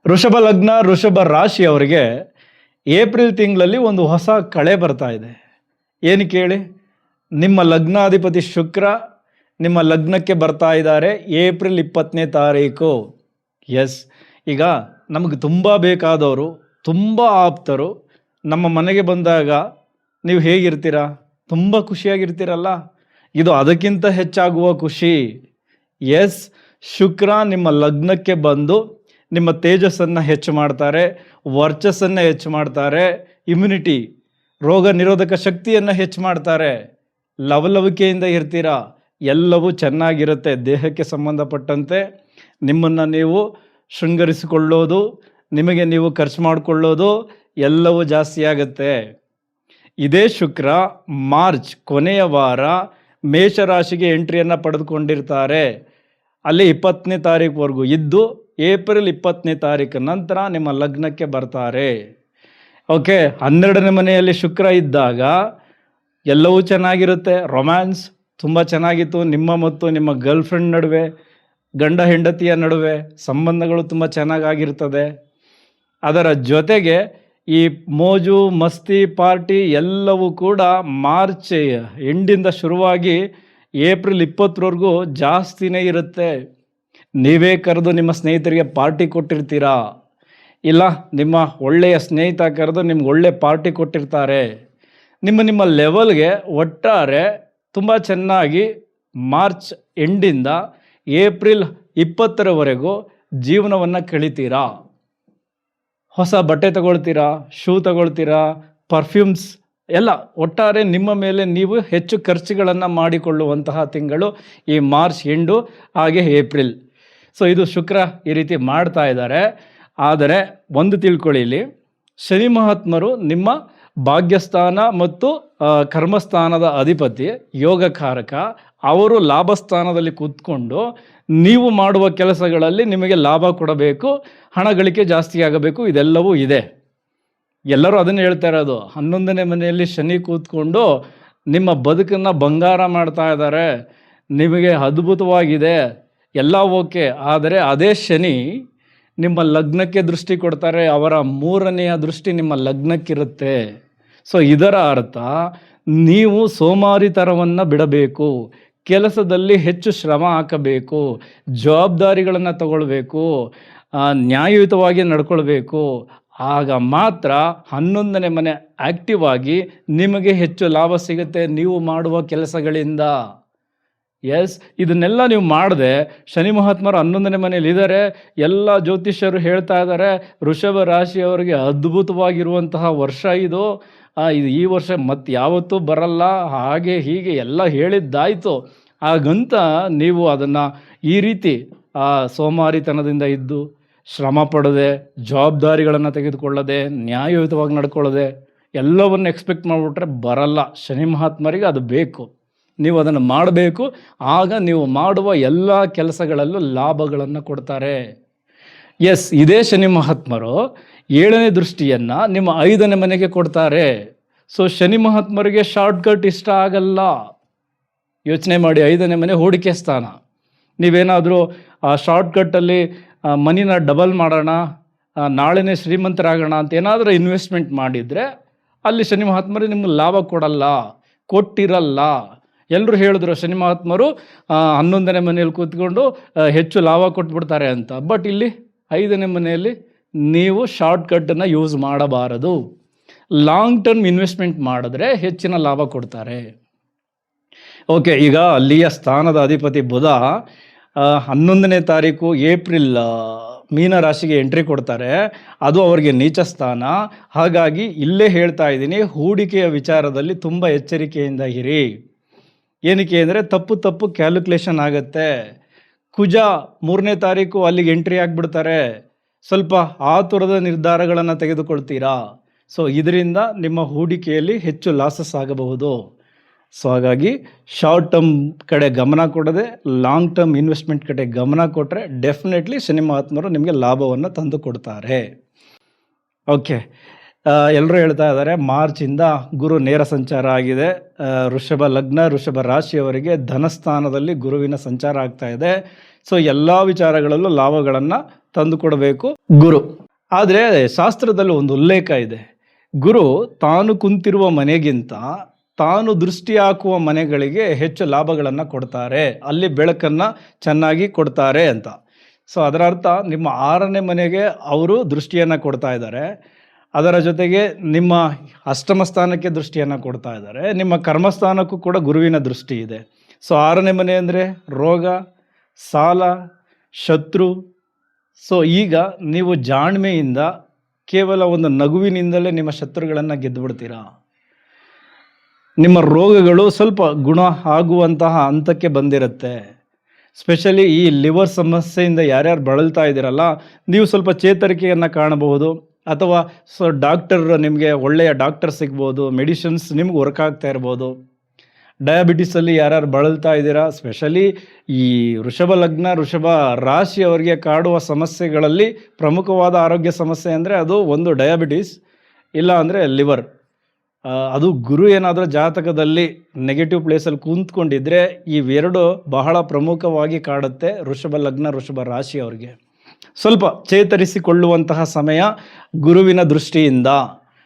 ವೃಷಭ ಲಗ್ನ ವೃಷಭ ರಾಶಿಯವರಿಗೆ ಏಪ್ರಿಲ್ ತಿಂಗಳಲ್ಲಿ ಒಂದು ಹೊಸ ಕಳೆ ಬರ್ತಾ ಇದೆ. ಏನು ಕೇಳಿ, ನಿಮ್ಮ ಲಗ್ನಾಧಿಪತಿ ಶುಕ್ರ ನಿಮ್ಮ ಲಗ್ನಕ್ಕೆ ಬರ್ತಾ ಇದ್ದಾರೆ ಏಪ್ರಿಲ್ 20ನೇ ತಾರೀಕು. ಎಸ್, ಈಗ ನಮಗೆ ತುಂಬ ಬೇಕಾದವರು, ತುಂಬ ಆಪ್ತರು ನಮ್ಮ ಮನೆಗೆ ಬಂದಾಗ ನೀವು ಹೇಗಿರ್ತೀರಾ? ತುಂಬ ಖುಷಿಯಾಗಿರ್ತೀರಲ್ಲ. ಇದು ಅದಕ್ಕಿಂತ ಹೆಚ್ಚಾಗುವ ಖುಷಿ. ಎಸ್, ಶುಕ್ರ ನಿಮ್ಮ ಲಗ್ನಕ್ಕೆ ಬಂದು ನಿಮ್ಮ ತೇಜಸ್ಸನ್ನು ಹೆಚ್ಚು ಮಾಡ್ತಾರೆ, ವರ್ಚಸ್ಸನ್ನು ಹೆಚ್ಚು ಮಾಡ್ತಾರೆ, ಇಮ್ಯುನಿಟಿ ರೋಗ ನಿರೋಧಕ ಶಕ್ತಿಯನ್ನು ಹೆಚ್ಚು ಮಾಡ್ತಾರೆ. ಲವಲವಿಕೆಯಿಂದ ಇರ್ತೀರಾ, ಎಲ್ಲವೂ ಚೆನ್ನಾಗಿರುತ್ತೆ. ದೇಹಕ್ಕೆ ಸಂಬಂಧಪಟ್ಟಂತೆ ನಿಮ್ಮನ್ನು ನೀವು ಶೃಂಗರಿಸಿಕೊಳ್ಳೋದು, ನಿಮಗೆ ನೀವು ಖರ್ಚು ಮಾಡಿಕೊಳ್ಳೋದು ಎಲ್ಲವೂ ಜಾಸ್ತಿ ಆಗುತ್ತೆ. ಇದೇ ಶುಕ್ರ ಮಾರ್ಚ್ ಕೊನೆಯ ವಾರ ಮೇಷರಾಶಿಗೆ ಎಂಟ್ರಿಯನ್ನು ಪಡೆದುಕೊಂಡಿರ್ತಾರೆ. ಅಲ್ಲಿ 20ನೇ ತಾರೀಕುವರೆಗೂ ಇದ್ದು ಏಪ್ರಿಲ್ 20ನೇ ತಾರೀಕು ನಂತರ ನಿಮ್ಮ ಲಗ್ನಕ್ಕೆ ಬರ್ತಾರೆ. ಓಕೆ, 12ನೇ ಮನೆಯಲ್ಲಿ ಶುಕ್ರ ಇದ್ದಾಗ ಎಲ್ಲವೂ ಚೆನ್ನಾಗಿರುತ್ತೆ. ರೊಮ್ಯಾನ್ಸ್ ತುಂಬ ಚೆನ್ನಾಗಿತ್ತು. ನಿಮ್ಮ ಮತ್ತು ನಿಮ್ಮ ಗರ್ಲ್ಫ್ರೆಂಡ್ ನಡುವೆ, ಗಂಡ ಹೆಂಡತಿಯ ನಡುವೆ ಸಂಬಂಧಗಳು ತುಂಬ ಚೆನ್ನಾಗಿರ್ತದೆ. ಅದರ ಜೊತೆಗೆ ಈ ಮೋಜು ಮಸ್ತಿ ಪಾರ್ಟಿ ಎಲ್ಲವೂ ಕೂಡ ಮಾರ್ಚ್ ಎಂಡಿಂದ ಶುರುವಾಗಿ ಏಪ್ರಿಲ್ 20ವರೆಗೂ ಜಾಸ್ತಿನೇ ಇರುತ್ತೆ. ನೀವೇ ಕರೆದು ನಿಮ್ಮ ಸ್ನೇಹಿತರಿಗೆ ಪಾರ್ಟಿ ಕೊಟ್ಟಿರ್ತೀರಾ, ಇಲ್ಲ ನಿಮ್ಮ ಒಳ್ಳೆಯ ಸ್ನೇಹಿತ ಕರೆದು ನಿಮ್ಗೆ ಒಳ್ಳೆ ಪಾರ್ಟಿ ಕೊಟ್ಟಿರ್ತಾರೆ. ನಿಮ್ಮ ಲೆವೆಲ್ಗೆ ಒಟ್ಟಾರೆ ತುಂಬ ಚೆನ್ನಾಗಿ ಮಾರ್ಚ್ ಎಂಡಿಂದ ಏಪ್ರಿಲ್ 20ರವರೆಗೂ ಜೀವನವನ್ನು ಕಳಿತೀರಾ. ಹೊಸ ಬಟ್ಟೆ ತಗೊಳ್ತೀರಾ, ಶೂ ತಗೊಳ್ತೀರಾ, ಪರ್ಫ್ಯೂಮ್ಸ್ ಎಲ್ಲ ಒಟ್ಟಾರೆ ನಿಮ್ಮ ಮೇಲೆ ನೀವು ಹೆಚ್ಚು ಖರ್ಚುಗಳನ್ನು ಮಾಡಿಕೊಳ್ಳುವಂತಹ ತಿಂಗಳು ಈ ಮಾರ್ಚ್ ಎಂಡು ಹಾಗೆ ಏಪ್ರಿಲ್. ಸೊ ಇದು ಶುಕ್ರ ಈ ರೀತಿ ಮಾಡ್ತಾ ಇದ್ದಾರೆ. ಆದರೆ ಒಂದು ತಿಳ್ಕೊಳ್ಳಿ, ಇಲ್ಲಿ ಶನಿ ಮಹಾತ್ಮರು ನಿಮ್ಮ ಭಾಗ್ಯಸ್ಥಾನ ಮತ್ತು ಕರ್ಮಸ್ಥಾನದ ಅಧಿಪತಿ, ಯೋಗಕಾರಕ. ಅವರು ಲಾಭಸ್ಥಾನದಲ್ಲಿ ಕೂತ್ಕೊಂಡು ನೀವು ಮಾಡುವ ಕೆಲಸಗಳಲ್ಲಿ ನಿಮಗೆ ಲಾಭ ಕೊಡಬೇಕು, ಹಣ ಗಳಿಕೆ ಜಾಸ್ತಿ ಆಗಬೇಕು, ಇದೆಲ್ಲವೂ ಇದೆ. ಎಲ್ಲರೂ ಅದನ್ನು ಹೇಳ್ತಾ ಇರೋದು. 11ನೇ ಮನೆಯಲ್ಲಿ ಶನಿ ಕೂತ್ಕೊಂಡು ನಿಮ್ಮ ಬದುಕನ್ನು ಬಂಗಾರ ಮಾಡ್ತಾ ಇದ್ದಾರೆ. ನಿಮಗೆ ಅದ್ಭುತವಾಗಿದೆ, ಎಲ್ಲ ಓಕೆ. ಆದರೆ ಅದೇ ಶನಿ ನಿಮ್ಮ ಲಗ್ನಕ್ಕೆ ದೃಷ್ಟಿ ಕೊಡ್ತಾರೆ. ಅವರ 3ನೆಯ ದೃಷ್ಟಿ ನಿಮ್ಮ ಲಗ್ನಕ್ಕಿರುತ್ತೆ. ಸೊ ಇದರ ಅರ್ಥ ನೀವು ಸೋಮಾರಿತನವನ್ನು ಬಿಡಬೇಕು, ಕೆಲಸದಲ್ಲಿ ಹೆಚ್ಚು ಶ್ರಮ ಹಾಕಬೇಕು, ಜವಾಬ್ದಾರಿಗಳನ್ನು ತಗೊಳ್ಬೇಕು, ನ್ಯಾಯಯುತವಾಗಿ ನಡ್ಕೊಳ್ಬೇಕು. ಆಗ ಮಾತ್ರ 11ನೇ ಮನೆ ಆ್ಯಕ್ಟಿವ್ ಆಗಿ ನಿಮಗೆ ಹೆಚ್ಚು ಲಾಭ ಸಿಗುತ್ತೆ ನೀವು ಮಾಡುವ ಕೆಲಸಗಳಿಂದ. ಎಸ್, ಇದನ್ನೆಲ್ಲ ನೀವು ಮಾಡದೆ ಶನಿ ಮಹಾತ್ಮರು 11ನೇ ಮನೆಯಲ್ಲಿ ಇದ್ದಾರೆ. ಎಲ್ಲ ಜ್ಯೋತಿಷ್ಯರು ಹೇಳ್ತಾ ಇದ್ದಾರೆ ವೃಷಭ ರಾಶಿಯವರಿಗೆ ಅದ್ಭುತವಾಗಿರುವಂತಹ ವರ್ಷ ಇದು. ಈ ವರ್ಷ ಮತ್ತೆ ಯಾವತ್ತೂ ಬರಲ್ಲ, ಹಾಗೆ ಹೀಗೆ ಎಲ್ಲ ಹೇಳಿದ್ದಾಯಿತು. ಹಾಗಂತ ನೀವು ಅದನ್ನು ಈ ರೀತಿ ಸೋಮಾರಿತನದಿಂದ ಇದ್ದು ಶ್ರಮ ಪಡದೆ, ಜವಾಬ್ದಾರಿಗಳನ್ನು ತೆಗೆದುಕೊಳ್ಳದೆ, ನ್ಯಾಯಯುತವಾಗಿ ನಡ್ಕೊಳ್ಳದೆ ಎಲ್ಲವನ್ನು ಎಕ್ಸ್ಪೆಕ್ಟ್ ಮಾಡಿಬಿಟ್ರೆ ಬರಲ್ಲ. ಶನಿ ಮಹಾತ್ಮರಿಗೆ ಅದು ಬೇಕು, ನೀವು ಅದನ್ನು ಮಾಡಬೇಕು. ಆಗ ನೀವು ಮಾಡುವ ಎಲ್ಲ ಕೆಲಸಗಳಲ್ಲೂ ಲಾಭಗಳನ್ನು ಕೊಡ್ತಾರೆ. ಎಸ್, ಇದೇ ಶನಿ ಮಹಾತ್ಮರು 7ನೇ ದೃಷ್ಟಿಯನ್ನು ನಿಮ್ಮ 5ನೇ ಮನೆಗೆ ಕೊಡ್ತಾರೆ. ಸೊ ಶನಿ ಮಹಾತ್ಮರಿಗೆ ಶಾರ್ಟ್ಕಟ್ ಇಷ್ಟ ಆಗಲ್ಲ. ಯೋಚನೆ ಮಾಡಿ, 5ನೇ ಮನೆ ಹೂಡಿಕೆ ಸ್ಥಾನ. ನೀವೇನಾದರೂ ಆ ಶಾರ್ಟ್ಕಟ್ಟಲ್ಲಿ ಮನಿನ ಡಬಲ್ ಮಾಡೋಣ, ನಾಳೆನೇ ಶ್ರೀಮಂತರಾಗೋಣ ಅಂತ ಏನಾದರೂ ಇನ್ವೆಸ್ಟ್ಮೆಂಟ್ ಮಾಡಿದರೆ ಅಲ್ಲಿ ಶನಿ ಮಹಾತ್ಮರು ನಿಮ್ಗೆ ಲಾಭ ಕೊಟ್ಟಿರಲ್ಲ. ಎಲ್ಲರೂ ಹೇಳಿದ್ರು ಶನಿ ಮಹಾತ್ಮರು 11ನೇ ಮನೆಯಲ್ಲಿ ಕೂತ್ಕೊಂಡು ಹೆಚ್ಚು ಲಾಭ ಕೊಟ್ಬಿಡ್ತಾರೆ ಅಂತ. ಬಟ್ ಇಲ್ಲಿ 5ನೇ ಮನೆಯಲ್ಲಿ ನೀವು ಶಾರ್ಟ್ಕಟ್ಟನ್ನು ಯೂಸ್ ಮಾಡಬಾರದು. ಲಾಂಗ್ ಟರ್ಮ್ ಇನ್ವೆಸ್ಟ್ಮೆಂಟ್ ಮಾಡಿದ್ರೆ ಹೆಚ್ಚಿನ ಲಾಭ ಕೊಡ್ತಾರೆ. ಓಕೆ, ಈಗ ಅಲ್ಲಿಯ ಸ್ಥಾನದ ಅಧಿಪತಿ ಬುಧ 11ನೇ ತಾರೀಕು ಏಪ್ರಿಲ್ ಮೀನರಾಶಿಗೆ ಎಂಟ್ರಿ ಕೊಡ್ತಾರೆ. ಅದು ಅವರಿಗೆ ನೀಚ ಸ್ಥಾನ. ಹಾಗಾಗಿ ಇಲ್ಲೇ ಹೇಳ್ತಾ ಇದ್ದೀನಿ, ಹೂಡಿಕೆಯ ವಿಚಾರದಲ್ಲಿ ತುಂಬ ಎಚ್ಚರಿಕೆಯಿಂದ ಇರಿ. ಏನಕ್ಕೆ ಅಂದರೆ ತಪ್ಪು ಕ್ಯಾಲ್ಕುಲೇಷನ್ ಆಗುತ್ತೆ. ಕುಜ 3ನೇ ತಾರೀಕು ಅಲ್ಲಿಗೆ ಎಂಟ್ರಿ ಆಗಿಬಿಡ್ತಾರೆ. ಸ್ವಲ್ಪ ಆತುರದ ನಿರ್ಧಾರಗಳನ್ನು ತೆಗೆದುಕೊಳ್ತೀರಾ. ಸೊ ಇದರಿಂದ ನಿಮ್ಮ ಹೂಡಿಕೆಯಲ್ಲಿ ಹೆಚ್ಚು ಲಾಸಸ್ ಆಗಬಹುದು. ಸೊ ಹಾಗಾಗಿ ಶಾರ್ಟ್ ಟರ್ಮ್ ಕಡೆ ಗಮನ ಕೊಡದೆ ಲಾಂಗ್ ಟರ್ಮ್ ಇನ್ವೆಸ್ಟ್ಮೆಂಟ್ ಕಡೆ ಗಮನ ಕೊಟ್ಟರೆ ಡೆಫಿನೆಟ್ಲಿ ಶನಿ ಮಹಾತ್ಮರು ನಿಮಗೆ ಲಾಭವನ್ನು ತಂದು ಕೊಡ್ತಾರೆ. ಓಕೆ, ಎಲ್ಲರೂ ಹೇಳ್ತಾ ಇದ್ದಾರೆ ಮಾರ್ಚಿಂದ ಗುರು ನೇರ ಸಂಚಾರ ಆಗಿದೆ. ವೃಷಭ ಲಗ್ನ ವೃಷಭ ರಾಶಿಯವರಿಗೆ ಧನಸ್ಥಾನದಲ್ಲಿ ಗುರುವಿನ ಸಂಚಾರ ಆಗ್ತಾ ಇದೆ. ಸೊ ಎಲ್ಲ ವಿಚಾರಗಳಲ್ಲೂ ಲಾಭಗಳನ್ನು ತಂದು ಕೊಡಬೇಕು ಗುರು. ಆದರೆ ಶಾಸ್ತ್ರದಲ್ಲಿ ಒಂದು ಉಲ್ಲೇಖ ಇದೆ, ಗುರು ತಾನು ಕುಂತಿರುವ ಮನೆಗಿಂತ ತಾನು ದೃಷ್ಟಿ ಹಾಕುವ ಮನೆಗಳಿಗೆ ಹೆಚ್ಚು ಲಾಭಗಳನ್ನು ಕೊಡ್ತಾರೆ, ಅಲ್ಲಿ ಬೆಳಕನ್ನು ಚೆನ್ನಾಗಿ ಕೊಡ್ತಾರೆ ಅಂತ. ಸೊ ಅದರ ಅರ್ಥ ನಿಮ್ಮ 6ನೇ ಮನೆಗೆ ಅವರು ದೃಷ್ಟಿಯನ್ನು ಕೊಡ್ತಾ ಇದ್ದಾರೆ, ಅದರ ಜೊತೆಗೆ ನಿಮ್ಮ ಅಷ್ಟಮ ಸ್ಥಾನಕ್ಕೆ ದೃಷ್ಟಿಯನ್ನು ಕೊಡ್ತಾ ಇದ್ದಾರೆ, ನಿಮ್ಮ ಕರ್ಮಸ್ಥಾನಕ್ಕೂ ಕೂಡ ಗುರುವಿನ ದೃಷ್ಟಿ ಇದೆ. ಸೊ 6ನೇ ಮನೆ ಅಂದರೆ ರೋಗ, ಸಾಲ, ಶತ್ರು. ಸೊ ಈಗ ನೀವು ಜಾಣ್ಮೆಯಿಂದ ಕೇವಲ ಒಂದು ನಗುವಿನಿಂದಲೇ ನಿಮ್ಮ ಶತ್ರುಗಳನ್ನು ಗೆದ್ದುಬಿಡ್ತೀರಾ. ನಿಮ್ಮ ರೋಗಗಳು ಸ್ವಲ್ಪ ಗುಣ ಆಗುವಂತಹ ಹಂತಕ್ಕೆ ಬಂದಿರುತ್ತೆ. ಸ್ಪೆಷಲಿ ಈ ಲಿವರ್ ಸಮಸ್ಯೆಯಿಂದ ಯಾರ್ಯಾರು ಬಳಲ್ತಾ ಇದ್ದೀರಲ್ಲ, ನೀವು ಸ್ವಲ್ಪ ಚೇತರಿಕೆಯನ್ನು ಕಾಣಬಹುದು, ಅಥವಾ ಡಾಕ್ಟರ್ ನಿಮಗೆ ಒಳ್ಳೆಯ ಡಾಕ್ಟರ್ ಸಿಗ್ಬೋದು, ಮೆಡಿಸಿನ್ಸ್ ನಿಮ್ಗೆ ವರ್ಕ್ ಆಗ್ತಾ ಇರ್ಬೋದು. ಡಯಾಬಿಟಿಸಲ್ಲಿ ಯಾರ್ಯಾರು ಬಳಲ್ತಾ ಇದ್ದೀರಾ, ಸ್ಪೆಷಲಿ ಈ ವೃಷಭ ಲಗ್ನ ವೃಷಭ ರಾಶಿಯವರಿಗೆ ಕಾಡುವ ಸಮಸ್ಯೆಗಳಲ್ಲಿ ಪ್ರಮುಖವಾದ ಆರೋಗ್ಯ ಸಮಸ್ಯೆ ಅಂದರೆ ಅದು ಒಂದು ಡಯಾಬಿಟಿಸ್, ಇಲ್ಲ ಅಂದರೆ ಲಿವರ್. ಅದು ಗುರು ಏನಾದರೂ ಜಾತಕದಲ್ಲಿ ನೆಗೆಟಿವ್ ಪ್ಲೇಸಲ್ಲಿ ಕೂತ್ಕೊಂಡಿದ್ರೆ ಇವೆರಡು ಬಹಳ ಪ್ರಮುಖವಾಗಿ ಕಾಡುತ್ತೆ ವೃಷಭ ಲಗ್ನ ವೃಷಭ ರಾಶಿಯವರಿಗೆ. ಸ್ವಲ್ಪ ಚೇತರಿಸಿಕೊಳ್ಳುವಂತಹ ಸಮಯ ಗುರುವಿನ ದೃಷ್ಟಿಯಿಂದ.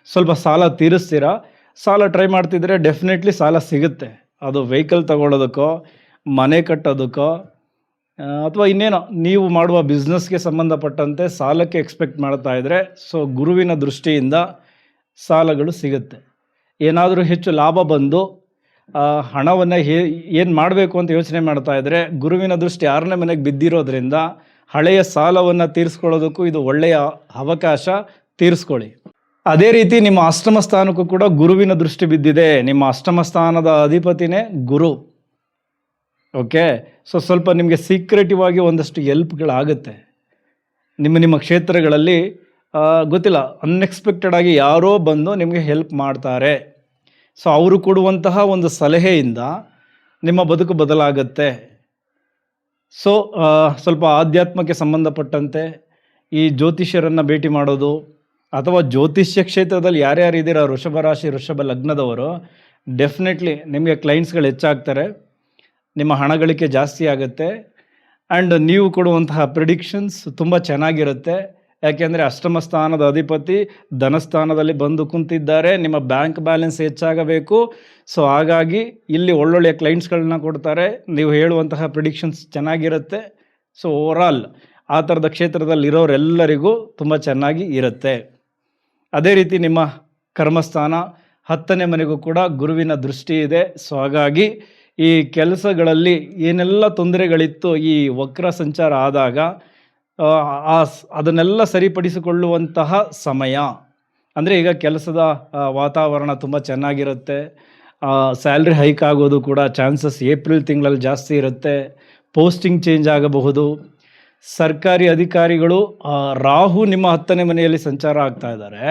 ಸ್ವಲ್ಪ ಸಾಲ ತೀರಿಸ್ತೀರಾ, ಸಾಲ ಟ್ರೈ ಮಾಡ್ತಿದ್ರೆ ಡೆಫಿನೆಟ್ಲಿ ಸಾಲ ಸಿಗುತ್ತೆ. ಅದು ವೆಹಿಕಲ್ ತಗೊಳ್ಳೋದಕ್ಕೋ, ಮನೆ ಕಟ್ಟೋದಕ್ಕೋ, ಅಥವಾ ಇನ್ನೇನೋ ನೀವು ಮಾಡುವ ಬಿಸ್ನೆಸ್ಗೆ ಸಂಬಂಧಪಟ್ಟಂತೆ ಸಾಲಕ್ಕೆ ಎಕ್ಸ್ಪೆಕ್ಟ್ ಮಾಡ್ತಾ ಇದ್ದರೆ, ಸೊ ಗುರುವಿನ ದೃಷ್ಟಿಯಿಂದ ಸಾಲಗಳು ಸಿಗುತ್ತೆ. ಏನಾದರೂ ಹೆಚ್ಚು ಲಾಭ ಬಂದು ಹಣವನ್ನು ಏನು ಮಾಡಬೇಕು ಅಂತ ಯೋಚನೆ ಮಾಡ್ತಾ ಇದ್ದರೆ, ಗುರುವಿನ ದೃಷ್ಟಿ 6ನೇ ಮನೆಗೆ ಬಿದ್ದಿರೋದ್ರಿಂದ ಹಳೆಯ ಸಾಲವನ್ನು ತೀರಿಸ್ಕೊಳ್ಳೋದಕ್ಕೂ ಇದು ಒಳ್ಳೆಯ ಅವಕಾಶ, ತೀರಿಸ್ಕೊಳ್ಳಿ. ಅದೇ ರೀತಿ ನಿಮ್ಮ ಅಷ್ಟಮ ಸ್ಥಾನಕ್ಕೂ ಕೂಡ ಗುರುವಿನ ದೃಷ್ಟಿ ಬಿದ್ದಿದೆ. ನಿಮ್ಮ ಅಷ್ಟಮ ಸ್ಥಾನದ ಅಧಿಪತಿನೇ ಗುರು. ಓಕೆ, ಸೊ ಸ್ವಲ್ಪ ನಿಮಗೆ ಸೀಕ್ರೆಟಿವ್ ಆಗಿ ಒಂದಷ್ಟು ಹೆಲ್ಪ್ಗಳಾಗುತ್ತೆ. ನಿಮ್ಮ ಕ್ಷೇತ್ರಗಳಲ್ಲಿ ಗೊತ್ತಿಲ್ಲ, ಅನ್ಎಕ್ಸ್ಪೆಕ್ಟೆಡ್ ಆಗಿ ಯಾರೋ ಬಂದು ನಿಮಗೆ ಹೆಲ್ಪ್ ಮಾಡ್ತಾರೆ. ಸೊ ಅವರು ಕೊಡುವಂತಹ ಒಂದು ಸಲಹೆಯಿಂದ ನಿಮ್ಮ ಬದುಕು ಬದಲಾಗುತ್ತೆ. ಸೊ ಸ್ವಲ್ಪ ಆಧ್ಯಾತ್ಮಕ್ಕೆ ಸಂಬಂಧಪಟ್ಟಂತೆ ಈ ಜ್ಯೋತಿಷ್ಯರನ್ನು ಭೇಟಿ ಮಾಡೋದು, ಅಥವಾ ಜ್ಯೋತಿಷ್ಯ ಕ್ಷೇತ್ರದಲ್ಲಿ ಯಾರ್ಯಾರು ಇದ್ದೀರಾ ವೃಷಭ ರಾಶಿ ವೃಷಭ ಲಗ್ನದವರು, ಡೆಫಿನೆಟ್ಲಿ ನಿಮಗೆ ಕ್ಲೈಂಟ್ಸ್ಗಳು ಹೆಚ್ಚಾಗ್ತಾರೆ, ನಿಮ್ಮ ಹಣ ಗಳಿಕೆ ಜಾಸ್ತಿ ಆಗುತ್ತೆ. ಆ್ಯಂಡ್ ನೀವು ಕೊಡುವಂತಹ ಪ್ರಿಡಿಕ್ಷನ್ಸ್ ತುಂಬ ಚೆನ್ನಾಗಿರುತ್ತೆ. ಯಾಕೆಂದರೆ ಅಷ್ಟಮ ಸ್ಥಾನದ ಅಧಿಪತಿ ಧನಸ್ಥಾನದಲ್ಲಿ ಬಂದು ಕುಂತಿದ್ದಾರೆ, ನಿಮ್ಮ ಬ್ಯಾಂಕ್ ಬ್ಯಾಲೆನ್ಸ್ ಹೆಚ್ಚಾಗಬೇಕು. ಸೊ ಹಾಗಾಗಿ ಇಲ್ಲಿ ಒಳ್ಳೊಳ್ಳೆಯ ಕ್ಲೈಂಟ್ಸ್ಗಳನ್ನ ಕೊಡ್ತಾರೆ, ನೀವು ಹೇಳುವಂತಹ ಪ್ರಿಡಿಕ್ಷನ್ಸ್ ಚೆನ್ನಾಗಿರುತ್ತೆ. ಸೊ ಓವರಾಲ್ ಆ ಥರದ ಕ್ಷೇತ್ರದಲ್ಲಿರೋರೆಲ್ಲರಿಗೂ ತುಂಬ ಚೆನ್ನಾಗಿ ಇರುತ್ತೆ. ಅದೇ ರೀತಿ ನಿಮ್ಮ ಕರ್ಮಸ್ಥಾನ 10ನೇ ಮನೆಗೂ ಕೂಡ ಗುರುವಿನ ದೃಷ್ಟಿ ಇದೆ. ಸೊ ಹಾಗಾಗಿ ಈ ಕೆಲಸಗಳಲ್ಲಿ ಏನೆಲ್ಲ ತೊಂದರೆಗಳಿತ್ತು ಈ ವಕ್ರ ಸಂಚಾರ ಆದಾಗ ಅದನ್ನೆಲ್ಲ ಸರಿಪಡಿಸಿಕೊಳ್ಳುವಂತಹ ಸಮಯ. ಅಂದರೆ ಈಗ ಕೆಲಸದ ವಾತಾವರಣ ತುಂಬ ಚೆನ್ನಾಗಿರುತ್ತೆ, ಸ್ಯಾಲ್ರಿ ಹೈಕ್ ಆಗೋದು ಕೂಡ ಚಾನ್ಸಸ್ ಏಪ್ರಿಲ್ ತಿಂಗಳಲ್ಲಿ ಜಾಸ್ತಿ ಇರುತ್ತೆ, ಪೋಸ್ಟಿಂಗ್ ಚೇಂಜ್ ಆಗಬಹುದು. ಸರ್ಕಾರಿ ಅಧಿಕಾರಿಗಳು, ರಾಹು ನಿಮ್ಮ 10ನೇ ಮನೆಯಲ್ಲಿ ಸಂಚಾರ ಆಗ್ತಾ ಇದ್ದಾರೆ.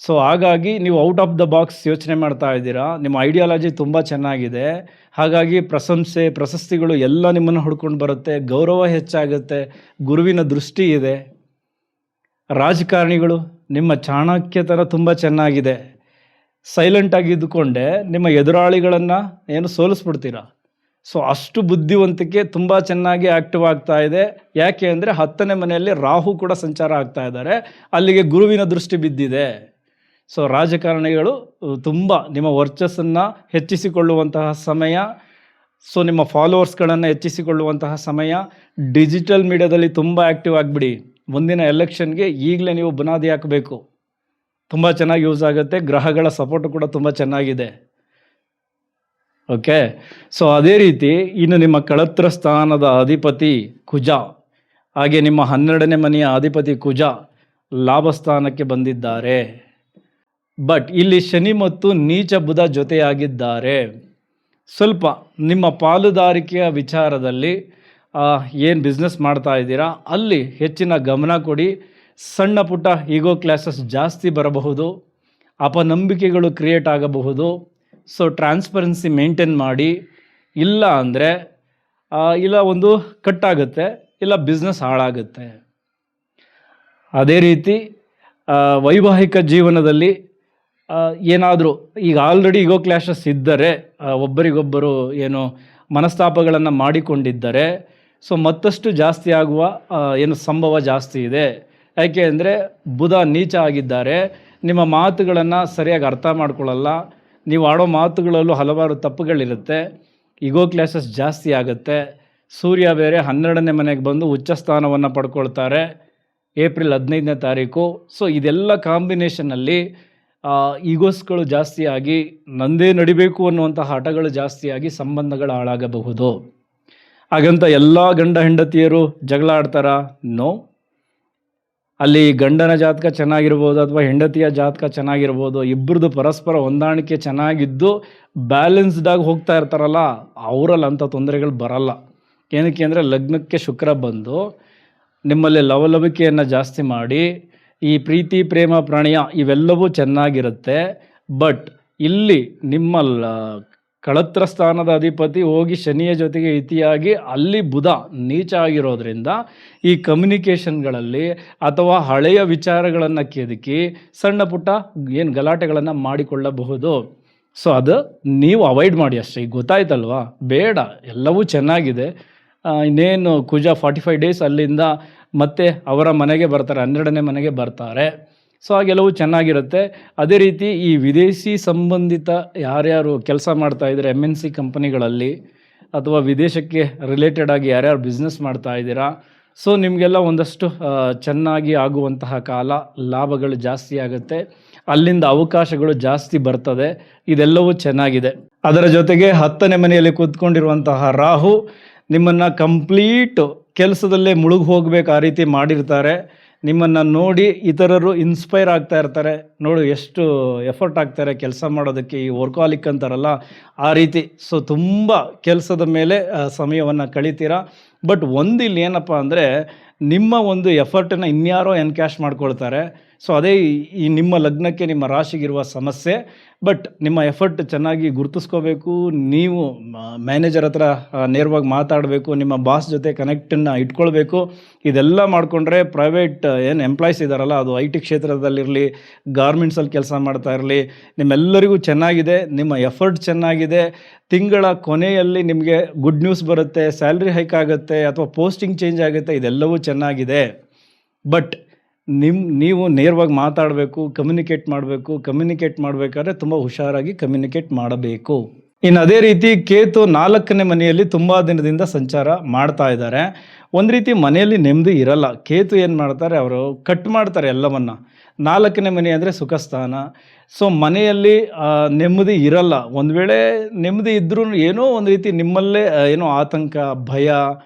ಸೊ ಹಾಗಾಗಿ ನೀವು ಔಟ್ ಆಫ್ ದ ಬಾಕ್ಸ್ ಯೋಚನೆ ಮಾಡ್ತಾ ಇದ್ದೀರಾ, ನಿಮ್ಮ ಐಡಿಯಾಲಜಿ ತುಂಬ ಚೆನ್ನಾಗಿದೆ. ಹಾಗಾಗಿ ಪ್ರಶಂಸೆ ಪ್ರಶಸ್ತಿಗಳು ಎಲ್ಲ ನಿಮ್ಮನ್ನು ಹುಡ್ಕೊಂಡು ಬರುತ್ತೆ, ಗೌರವ ಹೆಚ್ಚಾಗುತ್ತೆ, ಗುರುವಿನ ದೃಷ್ಟಿ ಇದೆ. ರಾಜಕಾರಣಿಗಳು, ನಿಮ್ಮ ಚಾಣಕ್ಯತನ ತುಂಬ ಚೆನ್ನಾಗಿದೆ. ಸೈಲೆಂಟಾಗಿ ಇದ್ದುಕೊಂಡೆ ನಿಮ್ಮ ಎದುರಾಳಿಗಳನ್ನು ಏನು ಸೋಲಿಸ್ಬಿಡ್ತೀರಾ. ಸೊ ಅಷ್ಟು ಬುದ್ಧಿವಂತಿಕೆ ತುಂಬ ಚೆನ್ನಾಗಿ ಆ್ಯಕ್ಟಿವ್ ಆಗ್ತಾ ಇದೆ. ಯಾಕೆ ಅಂದರೆ 10ನೇ ಮನೆಯಲ್ಲಿ ರಾಹು ಕೂಡ ಸಂಚಾರ ಆಗ್ತಾ ಇದ್ದಾರೆ, ಅಲ್ಲಿಗೆ ಗುರುವಿನ ದೃಷ್ಟಿ ಬಿದ್ದಿದೆ. ಸೊ ರಾಜಕಾರಣಿಗಳು ತುಂಬ ನಿಮ್ಮ ವರ್ಚಸ್ಸನ್ನು ಹೆಚ್ಚಿಸಿಕೊಳ್ಳುವಂತಹ ಸಮಯ. ಸೊ ನಿಮ್ಮ ಫಾಲೋವರ್ಸ್ಗಳನ್ನು ಹೆಚ್ಚಿಸಿಕೊಳ್ಳುವಂತಹ ಸಮಯ. ಡಿಜಿಟಲ್ ಮೀಡಿಯಾದಲ್ಲಿ ತುಂಬ ಆ್ಯಕ್ಟಿವ್ ಆಗಿಬಿಡಿ. ಮುಂದಿನ ಎಲೆಕ್ಷನ್ಗೆ ಈಗಲೇ ನೀವು ಬುನಾದಿ ಹಾಕಬೇಕು, ತುಂಬ ಚೆನ್ನಾಗಿ ಯೂಸ್ ಆಗುತ್ತೆ. ಗ್ರಹಗಳ ಸಪೋರ್ಟು ಕೂಡ ತುಂಬ ಚೆನ್ನಾಗಿದೆ. ಓಕೆ, ಸೊ ಅದೇ ರೀತಿ ಇನ್ನು ನಿಮ್ಮ ಕಳತ್ರ ಸ್ಥಾನದ ಅಧಿಪತಿ ಕುಜ, ಹಾಗೆ ನಿಮ್ಮ 12ನೇ ಮನೆಯ ಅಧಿಪತಿ ಕುಜ ಲಾಭಸ್ಥಾನಕ್ಕೆ ಬಂದಿದ್ದಾರೆ. ಬಟ್ ಇಲ್ಲಿ ಶನಿ ಮತ್ತು ನೀಚ ಬುಧ ಜೊತೆಯಾಗಿದ್ದಾರೆ. ಸ್ವಲ್ಪ ನಿಮ್ಮ ಪಾಲುದಾರಿಕೆಯ ವಿಚಾರದಲ್ಲಿ ಏನು ಬಿಸ್ನೆಸ್ ಮಾಡ್ತಾ ಇದ್ದೀರಾ ಅಲ್ಲಿ ಹೆಚ್ಚಿನ ಗಮನ ಕೊಡಿ. ಸಣ್ಣ ಪುಟ್ಟ ಈಗೋ ಕ್ಲಾಸಸ್ ಜಾಸ್ತಿ ಬರಬಹುದು, ಅಪನಂಬಿಕೆಗಳು ಕ್ರಿಯೇಟ್ ಆಗಬಹುದು. ಸೊ ಟ್ರಾನ್ಸ್ಪರೆನ್ಸಿ ಮೇಂಟೈನ್ ಮಾಡಿ, ಇಲ್ಲ ಅಂದರೆ ಇಲ್ಲ ಒಂದು ಕಟ್ಟಾಗುತ್ತೆ, ಇಲ್ಲ ಬಿಸ್ನೆಸ್ ಹಾಳಾಗುತ್ತೆ. ಅದೇ ರೀತಿ ವೈವಾಹಿಕ ಜೀವನದಲ್ಲಿ ಏನಾದರೂ ಈಗ ಆಲ್ರೆಡಿ ಈಗೋ ಕ್ಲಾಶಸ್ ಇದ್ದರೆ, ಒಬ್ಬರಿಗೊಬ್ಬರು ಏನು ಮನಸ್ತಾಪಗಳನ್ನು ಮಾಡಿಕೊಂಡಿದ್ದರೆ, ಸೊ ಮತ್ತಷ್ಟು ಜಾಸ್ತಿ ಆಗುವ ಏನು ಸಂಭವ ಜಾಸ್ತಿ ಇದೆ. ಯಾಕೆ ಅಂದರೆ ಬುಧ ನೀಚ ಆಗಿದ್ದಾರೆ. ನಿಮ್ಮ ಮಾತುಗಳನ್ನು ಸರಿಯಾಗಿ ಅರ್ಥ ಮಾಡ್ಕೊಳ್ಳಲ್ಲ. ನೀವು ಆಡೋ ಮಾತುಗಳಲ್ಲೂ ಹಲವಾರು ತಪ್ಪುಗಳಿರುತ್ತೆ. ಈಗೋ ಕ್ಲಾಸಸ್ ಜಾಸ್ತಿ ಆಗುತ್ತೆ. ಸೂರ್ಯ ಬೇರೆ 12ನೇ ಮನೆಗೆ ಬಂದು ಉಚ್ಚ ಸ್ಥಾನವನ್ನು ಪಡ್ಕೊಳ್ತಾರೆ ಏಪ್ರಿಲ್ 15ನೇ ತಾರೀಕು. ಸೊ ಇದೆಲ್ಲ ಕಾಂಬಿನೇಷನಲ್ಲಿ ಈಗೋಸ್ಗಳು ಜಾಸ್ತಿಯಾಗಿ ನಂದೇ ನಡಿಬೇಕು ಅನ್ನುವಂಥ ಹಠಗಳು ಜಾಸ್ತಿಯಾಗಿ ಸಂಬಂಧಗಳು ಹಾಳಾಗಬಹುದು. ಹಾಗಂತ ಎಲ್ಲ ಗಂಡ ಹೆಂಡತಿಯರು ಜಗಳ ಆಡ್ತಾರಾ? ನೋ. ಅಲ್ಲಿ ಗಂಡನ ಜಾತಕ ಚೆನ್ನಾಗಿರ್ಬೋದು ಅಥವಾ ಹೆಂಡತಿಯ ಜಾತಕ ಚೆನ್ನಾಗಿರ್ಬೋದು, ಇಬ್ಬರದು ಪರಸ್ಪರ ಹೊಂದಾಣಿಕೆ ಚೆನ್ನಾಗಿದ್ದು ಬ್ಯಾಲೆನ್ಸ್ಡಾಗಿ ಹೋಗ್ತಾ ಇರ್ತಾರಲ್ಲ, ಅವರಲ್ಲಿ ಅಂಥ ತೊಂದರೆಗಳು ಬರಲ್ಲ. ಏನಕ್ಕೆ ಅಂದರೆ ಲಗ್ನಕ್ಕೆ ಶುಕ್ರ ಬಂದು ನಿಮ್ಮಲ್ಲಿ ಲವಲವಿಕೆಯನ್ನು ಜಾಸ್ತಿ ಮಾಡಿ ಈ ಪ್ರೀತಿ ಪ್ರೇಮ ಪ್ರಣಯ ಇವೆಲ್ಲವೂ ಚೆನ್ನಾಗಿರುತ್ತೆ. ಬಟ್ ಇಲ್ಲಿ ನಿಮ್ಮ ಕಳತ್ರ ಸ್ಥಾನದ ಅಧಿಪತಿ ಹೋಗಿ ಶನಿಯ ಜೊತೆಗೆ ಇತಿಯಾಗಿ ಅಲ್ಲಿ ಬುಧ ನೀಚ ಆಗಿರೋದ್ರಿಂದ ಈ ಕಮ್ಯುನಿಕೇಷನ್ಗಳಲ್ಲಿ ಅಥವಾ ಹಳೆಯ ವಿಚಾರಗಳನ್ನು ಕೆದಕಿ ಸಣ್ಣ ಪುಟ್ಟ ಏನು ಗಲಾಟೆಗಳನ್ನು ಮಾಡಿಕೊಳ್ಳಬಹುದು. ಸೊ ಅದು ನೀವು ಅವಾಯ್ಡ್ ಮಾಡಿ ಅಷ್ಟೇ. ಈಗ ಗೊತ್ತಾಯ್ತಲ್ವಾ? ಬೇಡ, ಎಲ್ಲವೂ ಚೆನ್ನಾಗಿದೆ. ಇನ್ನೇನು ಕುಜ 45 ಡೇಸ್ ಅಲ್ಲಿಂದ ಮತ್ತೆ ಅವರ ಮನೆಗೆ ಬರ್ತಾರೆ, 12ನೇ ಮನೆಗೆ ಬರ್ತಾರೆ. ಸೊ ಹಾಗೆಲ್ಲವೂ ಚೆನ್ನಾಗಿರುತ್ತೆ. ಅದೇ ರೀತಿ ಈ ವಿದೇಶಿ ಸಂಬಂಧಿತ ಯಾರ್ಯಾರು ಕೆಲಸ ಮಾಡ್ತಾಯಿದ್ದಾರೆ MNC ಕಂಪನಿಗಳಲ್ಲಿ ಅಥವಾ ವಿದೇಶಕ್ಕೆ ರಿಲೇಟೆಡ್ ಆಗಿ ಯಾರ್ಯಾರು ಬಿಸ್ನೆಸ್ ಮಾಡ್ತಾ ಇದ್ದೀರಾ, ಸೊ ನಿಮಗೆಲ್ಲ ಒಂದಷ್ಟು ಚೆನ್ನಾಗಿ ಆಗುವಂತಹ ಕಾಲ, ಲಾಭಗಳು ಜಾಸ್ತಿ ಆಗುತ್ತೆ, ಅಲ್ಲಿಂದ ಅವಕಾಶಗಳು ಜಾಸ್ತಿ ಬರ್ತದೆ. ಇದೆಲ್ಲವೂ ಚೆನ್ನಾಗಿದೆ. ಅದರ ಜೊತೆಗೆ 10ನೇ ಮನೆಯಲ್ಲಿ ಕೂತ್ಕೊಂಡಿರುವಂತಹ ರಾಹು ನಿಮ್ಮನ್ನು ಕಂಪ್ಲೀಟ್ ಕೆಲಸದಲ್ಲೇ ಮುಳುಗಿ ಹೋಗಬೇಕು ಆ ರೀತಿ ಮಾಡಿರ್ತಾರೆ. ನಿಮ್ಮನ್ನು ನೋಡಿ ಇತರರು ಇನ್ಸ್ಪೈರ್ ಆಗ್ತಾ ಇರ್ತಾರೆ. ನೋಡು ಎಷ್ಟು ಎಫರ್ಟ್ ಆಗ್ತಾರೆ ಕೆಲಸ ಮಾಡೋದಕ್ಕೆ, ಈ ವರ್ಕಾಲಿಕ್ ಅಂತಾರಲ್ಲ ಆ ರೀತಿ. ಸೊ ತುಂಬ ಕೆಲಸದ ಮೇಲೆ ಸಮಯವನ್ನು ಕಳಿತೀರಾ. ಬಟ್ ಒಂದು ಇಲ್ಲಿ ಏನಪ್ಪ ಅಂದರೆ ನಿಮ್ಮ ಒಂದು ಎಫರ್ಟನ್ನು ಇನ್ಯಾರೋ ಎನ್ಕ್ಯಾಶ್ ಮಾಡ್ಕೊಳ್ತಾರೆ. ಸೊ ಅದೇ ಈ ನಿಮ್ಮ ಲಗ್ನಕ್ಕೆ ನಿಮ್ಮ ರಾಶಿಗಿರುವ ಸಮಸ್ಯೆ. ಬಟ್ ನಿಮ್ಮ ಎಫರ್ಟ್ ಚೆನ್ನಾಗಿ ಗುರುತಿಸ್ಕೋಬೇಕು. ನೀವು ಮ್ಯಾನೇಜರ್ ಹತ್ರ ನೇರವಾಗಿ ಮಾತಾಡಬೇಕು, ನಿಮ್ಮ ಬಾಸ್ ಜೊತೆ ಕನೆಕ್ಟನ್ನು ಇಟ್ಕೊಳ್ಬೇಕು. ಇದೆಲ್ಲ ಮಾಡಿಕೊಂಡ್ರೆ ಪ್ರೈವೇಟ್ ಏನು ಎಂಪ್ಲಾಯ್ಸ್ ಇದ್ದಾರಲ್ಲ, ಅದು IT ಕ್ಷೇತ್ರದಲ್ಲಿರಲಿ, ಗಾರ್ಮೆಂಟ್ಸಲ್ಲಿ ಕೆಲಸ ಮಾಡ್ತಾ ಇರಲಿ, ನಿಮ್ಮೆಲ್ಲರಿಗೂ ಚೆನ್ನಾಗಿದೆ. ನಿಮ್ಮ ಎಫರ್ಟ್ ಚೆನ್ನಾಗಿದೆ. ತಿಂಗಳ ಕೊನೆಯಲ್ಲಿ ನಿಮಗೆ ಗುಡ್ ನ್ಯೂಸ್ ಬರುತ್ತೆ, ಸ್ಯಾಲ್ರಿ ಹೈಕ್ ಆಗುತ್ತೆ ಅಥವಾ ಪೋಸ್ಟಿಂಗ್ ಚೇಂಜ್ ಆಗುತ್ತೆ. ಇದೆಲ್ಲವೂ ಚೆನ್ನಾಗಿದೆ. ಬಟ್ ನೀವು ನೇರವಾಗಿ ಮಾತಾಡಬೇಕು, ಕಮ್ಯುನಿಕೇಟ್ ಮಾಡಬೇಕಾದ್ರೆ ತುಂಬ ಹುಷಾರಾಗಿ ಕಮ್ಯುನಿಕೇಟ್ ಮಾಡಬೇಕು. ಇನ್ನು ಅದೇ ರೀತಿ ಕೇತು 4ನೇ ಮನೆಯಲ್ಲಿ ತುಂಬ ದಿನದಿಂದ ಸಂಚಾರ ಮಾಡ್ತಾ ಇದ್ದಾರೆ. ಒಂದು ರೀತಿ ಮನೆಯಲ್ಲಿ ನೆಮ್ಮದಿ ಇರಲ್ಲ. ಕೇತು ಏನು ಮಾಡ್ತಾರೆ, ಅವರು ಕಟ್ ಮಾಡ್ತಾರೆ ಎಲ್ಲವನ್ನು. 4ನೇ ಮನೆ ಅಂದರೆ ಸುಖ ಸ್ಥಾನ. ಸೊ ಮನೆಯಲ್ಲಿ ನೆಮ್ಮದಿ ಇರಲ್ಲ. ಒಂದು ವೇಳೆ ನೆಮ್ಮದಿ ಇದ್ದರೂ ಏನೋ ಒಂದು ರೀತಿ ನಿಮ್ಮಲ್ಲೇ ಏನೋ ಆತಂಕ, ಭಯ,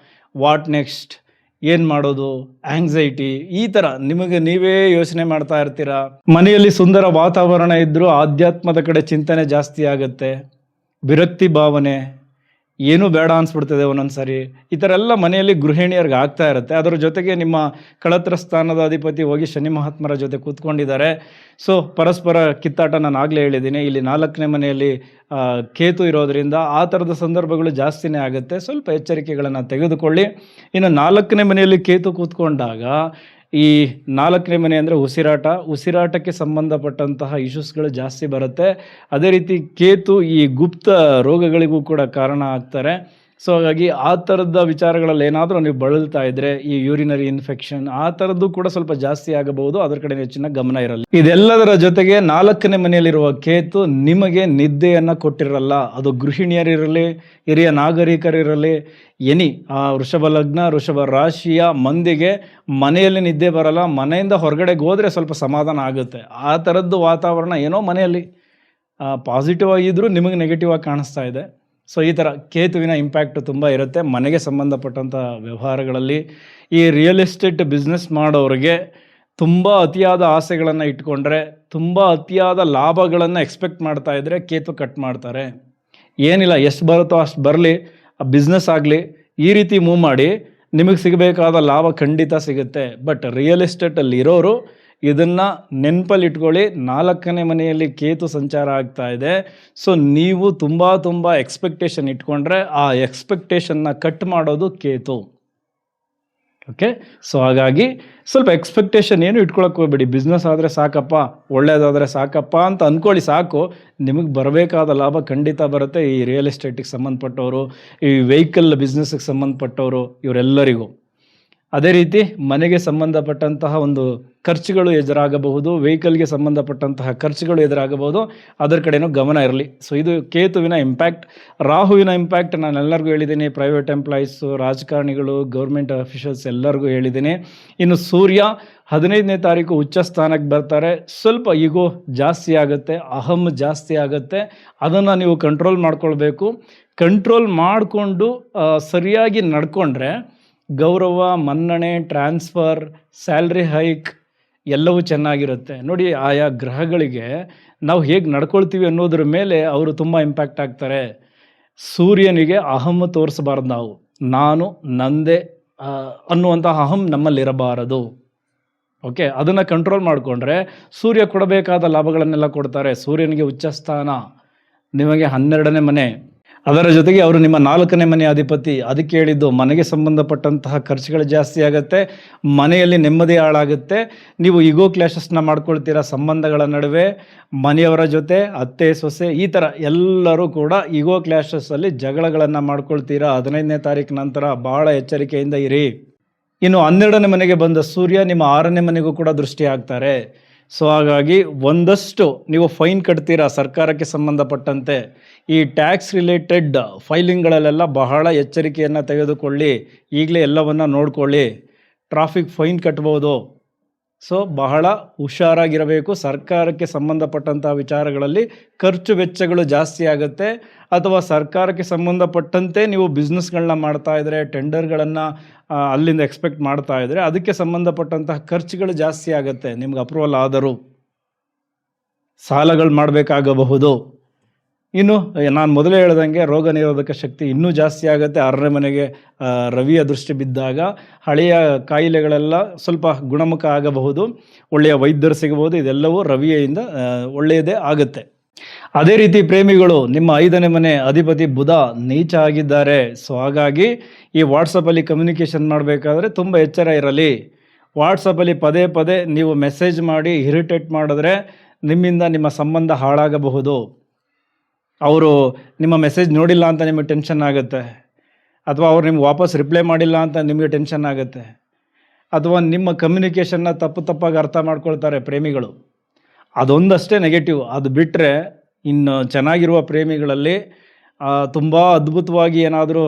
ವಾಟ್ ನೆಕ್ಸ್ಟ್, ಏನು ಮಾಡೋದು, ಆಂಗ್ಸೈಟಿ, ಈ ಥರ ನಿಮಗೆ ನೀವೇ ಯೋಚನೆ ಮಾಡ್ತಾ ಇರ್ತೀರ. ಮನೆಯಲ್ಲಿ ಸುಂದರ ವಾತಾವರಣ ಇದ್ದರೂ ಆಧ್ಯಾತ್ಮದ ಕಡೆ ಚಿಂತನೆ ಜಾಸ್ತಿ ಆಗುತ್ತೆ. ವಿರಕ್ತಿ ಭಾವನೆ, ಏನೂ ಬೇಡ ಅನಿಸ್ಬಿಡ್ತದೆ ಒಂದೊಂದು ಸಾರಿ. ಈ ಥರ ಎಲ್ಲ ಮನೆಯಲ್ಲಿ ಗೃಹಿಣಿಯರಿಗೆ ಆಗ್ತಾ ಇರುತ್ತೆ. ಅದರ ಜೊತೆಗೆ ನಿಮ್ಮ ಕಳತ್ರ ಸ್ಥಾನದ ಅಧಿಪತಿ ಹೋಗಿ ಶನಿ ಮಹಾತ್ಮರ ಜೊತೆ ಕೂತ್ಕೊಂಡಿದ್ದಾರೆ. ಸೊ ಪರಸ್ಪರ ಕಿತ್ತಾಟ ನಾನು ಆಗಲೇ ಹೇಳಿದ್ದೀನಿ. ಇಲ್ಲಿ 4ನೇ ಮನೆಯಲ್ಲಿ ಕೇತು ಇರೋದರಿಂದ ಆ ಥರದ ಸಂದರ್ಭಗಳು ಜಾಸ್ತಿನೇ ಆಗುತ್ತೆ. ಸ್ವಲ್ಪ ಎಚ್ಚರಿಕೆಗಳನ್ನು ತೆಗೆದುಕೊಳ್ಳಿ. ಇನ್ನು 4ನೇ ಮನೆಯಲ್ಲಿ ಕೇತು ಕೂತ್ಕೊಂಡಾಗ ಈ 4ನೇ ಮನೆ ಅಂದರೆ ಉಸಿರಾಟಕ್ಕೆ ಸಂಬಂಧಪಟ್ಟಂತಹ ಇಶ್ಯೂಸ್ಗಳು ಜಾಸ್ತಿ ಬರುತ್ತೆ. ಅದೇ ರೀತಿ ಕೇತು ಈ ಗುಪ್ತ ರೋಗಗಳಿಗೂ ಕೂಡ ಕಾರಣ ಆಗ್ತಾರೆ. ಸೊ ಹಾಗಾಗಿ ಆ ಥರದ ವಿಚಾರಗಳಲ್ಲಿ ಏನಾದರೂ ನೀವು ಬಳಲ್ತಾ ಇದ್ದರೆ ಈ ಯೂರಿನರಿ ಇನ್ಫೆಕ್ಷನ್ ಆ ಥರದ್ದು ಕೂಡ ಸ್ವಲ್ಪ ಜಾಸ್ತಿ ಆಗಬಹುದು. ಅದರ ಕಡೆ ಹೆಚ್ಚಿನ ಗಮನ ಇರಲ್ಲ. ಇದೆಲ್ಲದರ ಜೊತೆಗೆ 4ನೇ ಮನೆಯಲ್ಲಿರುವ ಕೇತು ನಿಮಗೆ ನಿದ್ದೆಯನ್ನು ಕೊಟ್ಟಿರಲ್ಲ. ಅದು ಗೃಹಿಣಿಯರಿರಲಿ, ಹಿರಿಯ ನಾಗರಿಕರಿರಲಿ, ವೃಷಭ ಲಗ್ನ, ವೃಷಭ ರಾಶಿಯ ಮಂದಿಗೆ ಮನೆಯಲ್ಲಿ ನಿದ್ದೆ ಬರಲ್ಲ. ಮನೆಯಿಂದ ಹೊರಗಡೆಗೆ ಹೋದರೆ ಸ್ವಲ್ಪ ಸಮಾಧಾನ ಆಗುತ್ತೆ. ಆ ಥರದ್ದು ವಾತಾವರಣ ಏನೋ ಮನೆಯಲ್ಲಿ ಪಾಸಿಟಿವ್ ಆಗಿದ್ದರೂ ನಿಮಗೆ ನೆಗೆಟಿವ್ ಆಗಿ ಕಾಣಿಸ್ತಾ ಇದೆ. ಸೊ ಈ ಥರ ಕೇತುವಿನ ಇಂಪ್ಯಾಕ್ಟು ತುಂಬ ಇರುತ್ತೆ ಮನೆಗೆ ಸಂಬಂಧಪಟ್ಟಂಥ ವ್ಯವಹಾರಗಳಲ್ಲಿ. ಈ ರಿಯಲ್ ಎಸ್ಟೇಟ್ ಬಿಸ್ನೆಸ್ ಮಾಡೋರಿಗೆ ತುಂಬ ಅತಿಯಾದ ಆಸೆಗಳನ್ನು ಇಟ್ಕೊಂಡ್ರೆ, ತುಂಬ ಅತಿಯಾದ ಲಾಭಗಳನ್ನು ಎಕ್ಸ್ಪೆಕ್ಟ್ ಮಾಡ್ತಾ ಇದ್ದರೆ ಕೇತು ಕಟ್ ಮಾಡ್ತಾರೆ. ಏನಿಲ್ಲ, ಎಷ್ಟು ಬರುತ್ತೋ ಅಷ್ಟು ಬರಲಿ, ಆ ಬಿಸ್ನೆಸ್ ಆಗಲಿ, ಈ ರೀತಿ ಮೂವ್ ಮಾಡಿ ನಿಮಗೆ ಸಿಗಬೇಕಾದ ಲಾಭ ಖಂಡಿತ ಸಿಗುತ್ತೆ. ಬಟ್ ರಿಯಲ್ ಎಸ್ಟೇಟಲ್ಲಿ ಇರೋರು ಇದನ್ನು ನೆನಪಲ್ಲಿ ಇಟ್ಕೊಳ್ಳಿ. 4ನೇ ಮನೆಯಲ್ಲಿ ಕೇತು ಸಂಚಾರ ಆಗ್ತಾ ಇದೆ. ಸೊ ನೀವು ತುಂಬ ಎಕ್ಸ್ಪೆಕ್ಟೇಷನ್ ಇಟ್ಕೊಂಡ್ರೆ ಆ ಎಕ್ಸ್ಪೆಕ್ಟೇಷನ್ನ ಕಟ್ ಮಾಡೋದು ಕೇತು. ಓಕೆ. ಸೊ ಹಾಗಾಗಿ ಸ್ವಲ್ಪ ಎಕ್ಸ್ಪೆಕ್ಟೇಷನ್ ಏನು ಇಟ್ಕೊಳಕ್ಕೆ ಹೋಗ್ಬೇಡಿ. ಬಿಸ್ನೆಸ್ ಆದರೆ ಸಾಕಪ್ಪ, ಒಳ್ಳೇದಾದರೆ ಸಾಕಪ್ಪ ಅಂತ ಅಂದ್ಕೊಳ್ಳಿ ಸಾಕು. ನಿಮಗೆ ಬರಬೇಕಾದ ಲಾಭ ಖಂಡಿತ ಬರುತ್ತೆ. ಈ ರಿಯಲ್ ಎಸ್ಟೇಟಿಗೆ ಸಂಬಂಧಪಟ್ಟವರು, ಈ ವೆಹಿಕಲ್ ಬಿಸ್ನೆಸ್ಗೆ ಸಂಬಂಧಪಟ್ಟವರು, ಇವರೆಲ್ಲರಿಗೂ. ಅದೇ ರೀತಿ ಮನೆಗೆ ಸಂಬಂಧಪಟ್ಟಂತಹ ಒಂದು ಖರ್ಚುಗಳು ಎದುರಾಗಬಹುದು, ವೆಹಿಕಲ್ಗೆ ಸಂಬಂಧಪಟ್ಟಂತಹ ಖರ್ಚುಗಳು ಎದುರಾಗಬಹುದು. ಅದರ ಕಡೆನೂ ಗಮನ ಇರಲಿ. ಸೊ ಇದು ಕೇತುವಿನ ಇಂಪ್ಯಾಕ್ಟ್. ರಾಹುವಿನ ಇಂಪ್ಯಾಕ್ಟ್ ನಾನು ಎಲ್ಲರಿಗೂ ಹೇಳಿದ್ದೀನಿ. ಪ್ರೈವೇಟ್ ಎಂಪ್ಲಾಯೀಸು, ರಾಜಕಾರಣಿಗಳು, ಗೌರ್ಮೆಂಟ್ ಅಫಿಷಿಯಲ್ಸ್ ಎಲ್ಲರಿಗೂ ಹೇಳಿದ್ದೀನಿ. ಇನ್ನು ಸೂರ್ಯ 15ನೇ ತಾರೀಕು ಉಚ್ಚ ಸ್ಥಾನಕ್ಕೆ ಬರ್ತಾರೆ. ಸ್ವಲ್ಪ ಈಗೋ ಜಾಸ್ತಿ ಆಗುತ್ತೆ, ಅಹಂ ಜಾಸ್ತಿ ಆಗುತ್ತೆ. ಅದನ್ನು ನೀವು ಕಂಟ್ರೋಲ್ ಮಾಡ್ಕೊಳ್ಬೇಕು. ಕಂಟ್ರೋಲ್ ಮಾಡಿಕೊಂಡು ಸರಿಯಾಗಿ ನಡ್ಕೊಂಡ್ರೆ ಗೌರವ, ಮನ್ನಣೆ, ಟ್ರಾನ್ಸ್ಫರ್, ಸ್ಯಾಲ್ರಿ ಹೈಕ್ ಎಲ್ಲವೂ ಚೆನ್ನಾಗಿರುತ್ತೆ. ನೋಡಿ, ಆಯಾ ಗ್ರಹಗಳಿಗೆ ನಾವು ಹೇಗೆ ನಡ್ಕೊಳ್ತೀವಿ ಅನ್ನೋದ್ರ ಮೇಲೆ ಅವರು ತುಂಬ ಇಂಪ್ಯಾಕ್ಟ್ ಆಗ್ತಾರೆ. ಸೂರ್ಯನಿಗೆ ಅಹಂ ತೋರಿಸಬಾರ್ದು. ನಾನು ನಂದೇ ಅನ್ನುವಂಥ ಅಹಂ ನಮ್ಮಲ್ಲಿರಬಾರದು. ಓಕೆ, ಅದನ್ನು ಕಂಟ್ರೋಲ್ ಮಾಡಿಕೊಂಡ್ರೆ ಸೂರ್ಯ ಕೊಡಬೇಕಾದ ಲಾಭಗಳನ್ನೆಲ್ಲ ಕೊಡ್ತಾರೆ. ಸೂರ್ಯನಿಗೆ ಉಚ್ಚ ಸ್ಥಾನ, ನಿಮಗೆ 12ನೇ ಮನೆ, ಅದರ ಜೊತೆಗೆ ಅವರು ನಿಮ್ಮ 4ನೇ ಮನೆ ಅಧಿಪತಿ. ಅದಕ್ಕೆ ಹೇಳಿದ್ದು ಮನೆಗೆ ಸಂಬಂಧಪಟ್ಟಂತಹ ಖರ್ಚುಗಳು ಜಾಸ್ತಿ ಆಗುತ್ತೆ, ಮನೆಯಲ್ಲಿ ನೆಮ್ಮದಿ ಹಾಳಾಗುತ್ತೆ. ನೀವು ಈಗೋ ಕ್ಲಾಶಸ್ನ ಮಾಡ್ಕೊಳ್ತೀರಾ ಸಂಬಂಧಗಳ ನಡುವೆ. ಮನೆಯವರ ಜೊತೆ ಅತ್ತೆ ಸೊಸೆ ಈ ಥರ ಎಲ್ಲರೂ ಕೂಡ ಈಗೋ ಕ್ಲಾಶಸ್ಸಲ್ಲಿ ಜಗಳಗಳನ್ನು ಮಾಡ್ಕೊಳ್ತೀರಾ. 15ನೇ ತಾರೀಕು ನಂತರ ಭಾಳ ಎಚ್ಚರಿಕೆಯಿಂದ ಇರಿ. ಇನ್ನು 12ನೇ ಮನೆಗೆ ಬಂದ ಸೂರ್ಯ ನಿಮ್ಮ 6ನೇ ಮನೆಗೂ ಕೂಡ ದೃಷ್ಟಿ ಆಗ್ತಾರೆ. ಸೊ ಹಾಗಾಗಿ ಒಂದಷ್ಟು ನೀವು ಫೈನ್ ಕಟ್ತೀರಾ ಸರ್ಕಾರಕ್ಕೆ ಸಂಬಂಧಪಟ್ಟಂತೆ. ಈ ಟ್ಯಾಕ್ಸ್ ರಿಲೇಟೆಡ್ ಫೈಲಿಂಗ್ಗಳಲ್ಲೆಲ್ಲ ಬಹಳ ಎಚ್ಚರಿಕೆಯನ್ನು ತೆಗೆದುಕೊಳ್ಳಿ. ಈಗಲೇ ಎಲ್ಲವನ್ನು ನೋಡ್ಕೊಳ್ಳಿ. ಟ್ರಾಫಿಕ್ ಫೈನ್ ಕಟ್ಬೋದು. ಸೊ ಬಹಳ ಹುಷಾರಾಗಿರಬೇಕು. ಸರ್ಕಾರಕ್ಕೆ ಸಂಬಂಧಪಟ್ಟಂಥ ವಿಚಾರಗಳಲ್ಲಿ ಖರ್ಚು ವೆಚ್ಚಗಳು ಜಾಸ್ತಿ ಆಗುತ್ತೆ. ಅಥವಾ ಸರ್ಕಾರಕ್ಕೆ ಸಂಬಂಧಪಟ್ಟಂತೆ ನೀವು ಬಿಸ್ನೆಸ್ಗಳನ್ನ ಮಾಡ್ತಾ ಇದ್ದರೆ, ಟೆಂಡರ್ಗಳನ್ನು ಅಲ್ಲಿಂದ ಎಕ್ಸ್ಪೆಕ್ಟ್ ಮಾಡ್ತಾ ಇದ್ದರೆ, ಅದಕ್ಕೆ ಸಂಬಂಧಪಟ್ಟಂತಹ ಖರ್ಚುಗಳು ಜಾಸ್ತಿ ಆಗುತ್ತೆ. ನಿಮ್ಗೆ ಅಪ್ರೂವಲ್ ಆದರೂ ಸಾಲಗಳು ಮಾಡಬೇಕಾಗಬಹುದು. ಇನ್ನು ನಾನು ಮೊದಲೇ ಹೇಳ್ದಂಗೆ ರೋಗ ನಿರೋಧಕ ಶಕ್ತಿ ಇನ್ನೂ ಜಾಸ್ತಿ ಆಗುತ್ತೆ. 6ನೇ ಮನೆಗೆ ರವಿಯ ದೃಷ್ಟಿ ಬಿದ್ದಾಗ ಹಳೆಯ ಕಾಯಿಲೆಗಳೆಲ್ಲ ಸ್ವಲ್ಪ ಗುಣಮುಖ ಆಗಬಹುದು, ಒಳ್ಳೆಯ ವೈದ್ಯರು ಸಿಗಬಹುದು. ಇದೆಲ್ಲವೂ ರವಿಯಿಂದ ಒಳ್ಳೆಯದೇ ಆಗುತ್ತೆ. ಅದೇ ರೀತಿ ಪ್ರೇಮಿಗಳು, ನಿಮ್ಮ 5ನೇ ಮನೆ ಅಧಿಪತಿ ಬುಧ ನೀಚ ಆಗಿದ್ದಾರೆ. ಸೊ ಹಾಗಾಗಿ ಈ ವಾಟ್ಸಪ್ಪಲ್ಲಿ ಕಮ್ಯುನಿಕೇಷನ್ ಮಾಡಬೇಕಾದ್ರೆ ತುಂಬ ಎಚ್ಚರ ಇರಲಿ. ವಾಟ್ಸಪ್ಪಲ್ಲಿ ಪದೇ ಪದೇ ನೀವು ಮೆಸೇಜ್ ಮಾಡಿ ಇರಿಟೇಟ್ ಮಾಡಿದ್ರೆ ನಿಮ್ಮಿಂದ ನಿಮ್ಮ ಸಂಬಂಧ ಹಾಳಾಗಬಹುದು. ಅವರು ನಿಮ್ಮ ಮೆಸೇಜ್ ನೋಡಿಲ್ಲ ಅಂತ ನಿಮಗೆ ಟೆನ್ಷನ್ ಆಗುತ್ತೆ, ಅಥವಾ ಅವ್ರು ನಿಮ್ಗೆ ವಾಪಸ್ ರಿಪ್ಲೈ ಮಾಡಿಲ್ಲ ಅಂತ ನಿಮಗೆ ಟೆನ್ಷನ್ ಆಗುತ್ತೆ, ಅಥವಾ ನಿಮ್ಮ ಕಮ್ಯುನಿಕೇಷನ್ನ ತಪ್ಪಾಗಿ ಅರ್ಥ ಮಾಡ್ಕೊಳ್ತಾರೆ ಪ್ರೇಮಿಗಳು. ಅದೊಂದಷ್ಟೇ ನೆಗೆಟಿವ್. ಅದು ಬಿಟ್ಟರೆ ಇನ್ನು ಚೆನ್ನಾಗಿರುವ ಪ್ರೇಮಿಗಳಲ್ಲಿ ತುಂಬ ಅದ್ಭುತವಾಗಿ ಏನಾದರೂ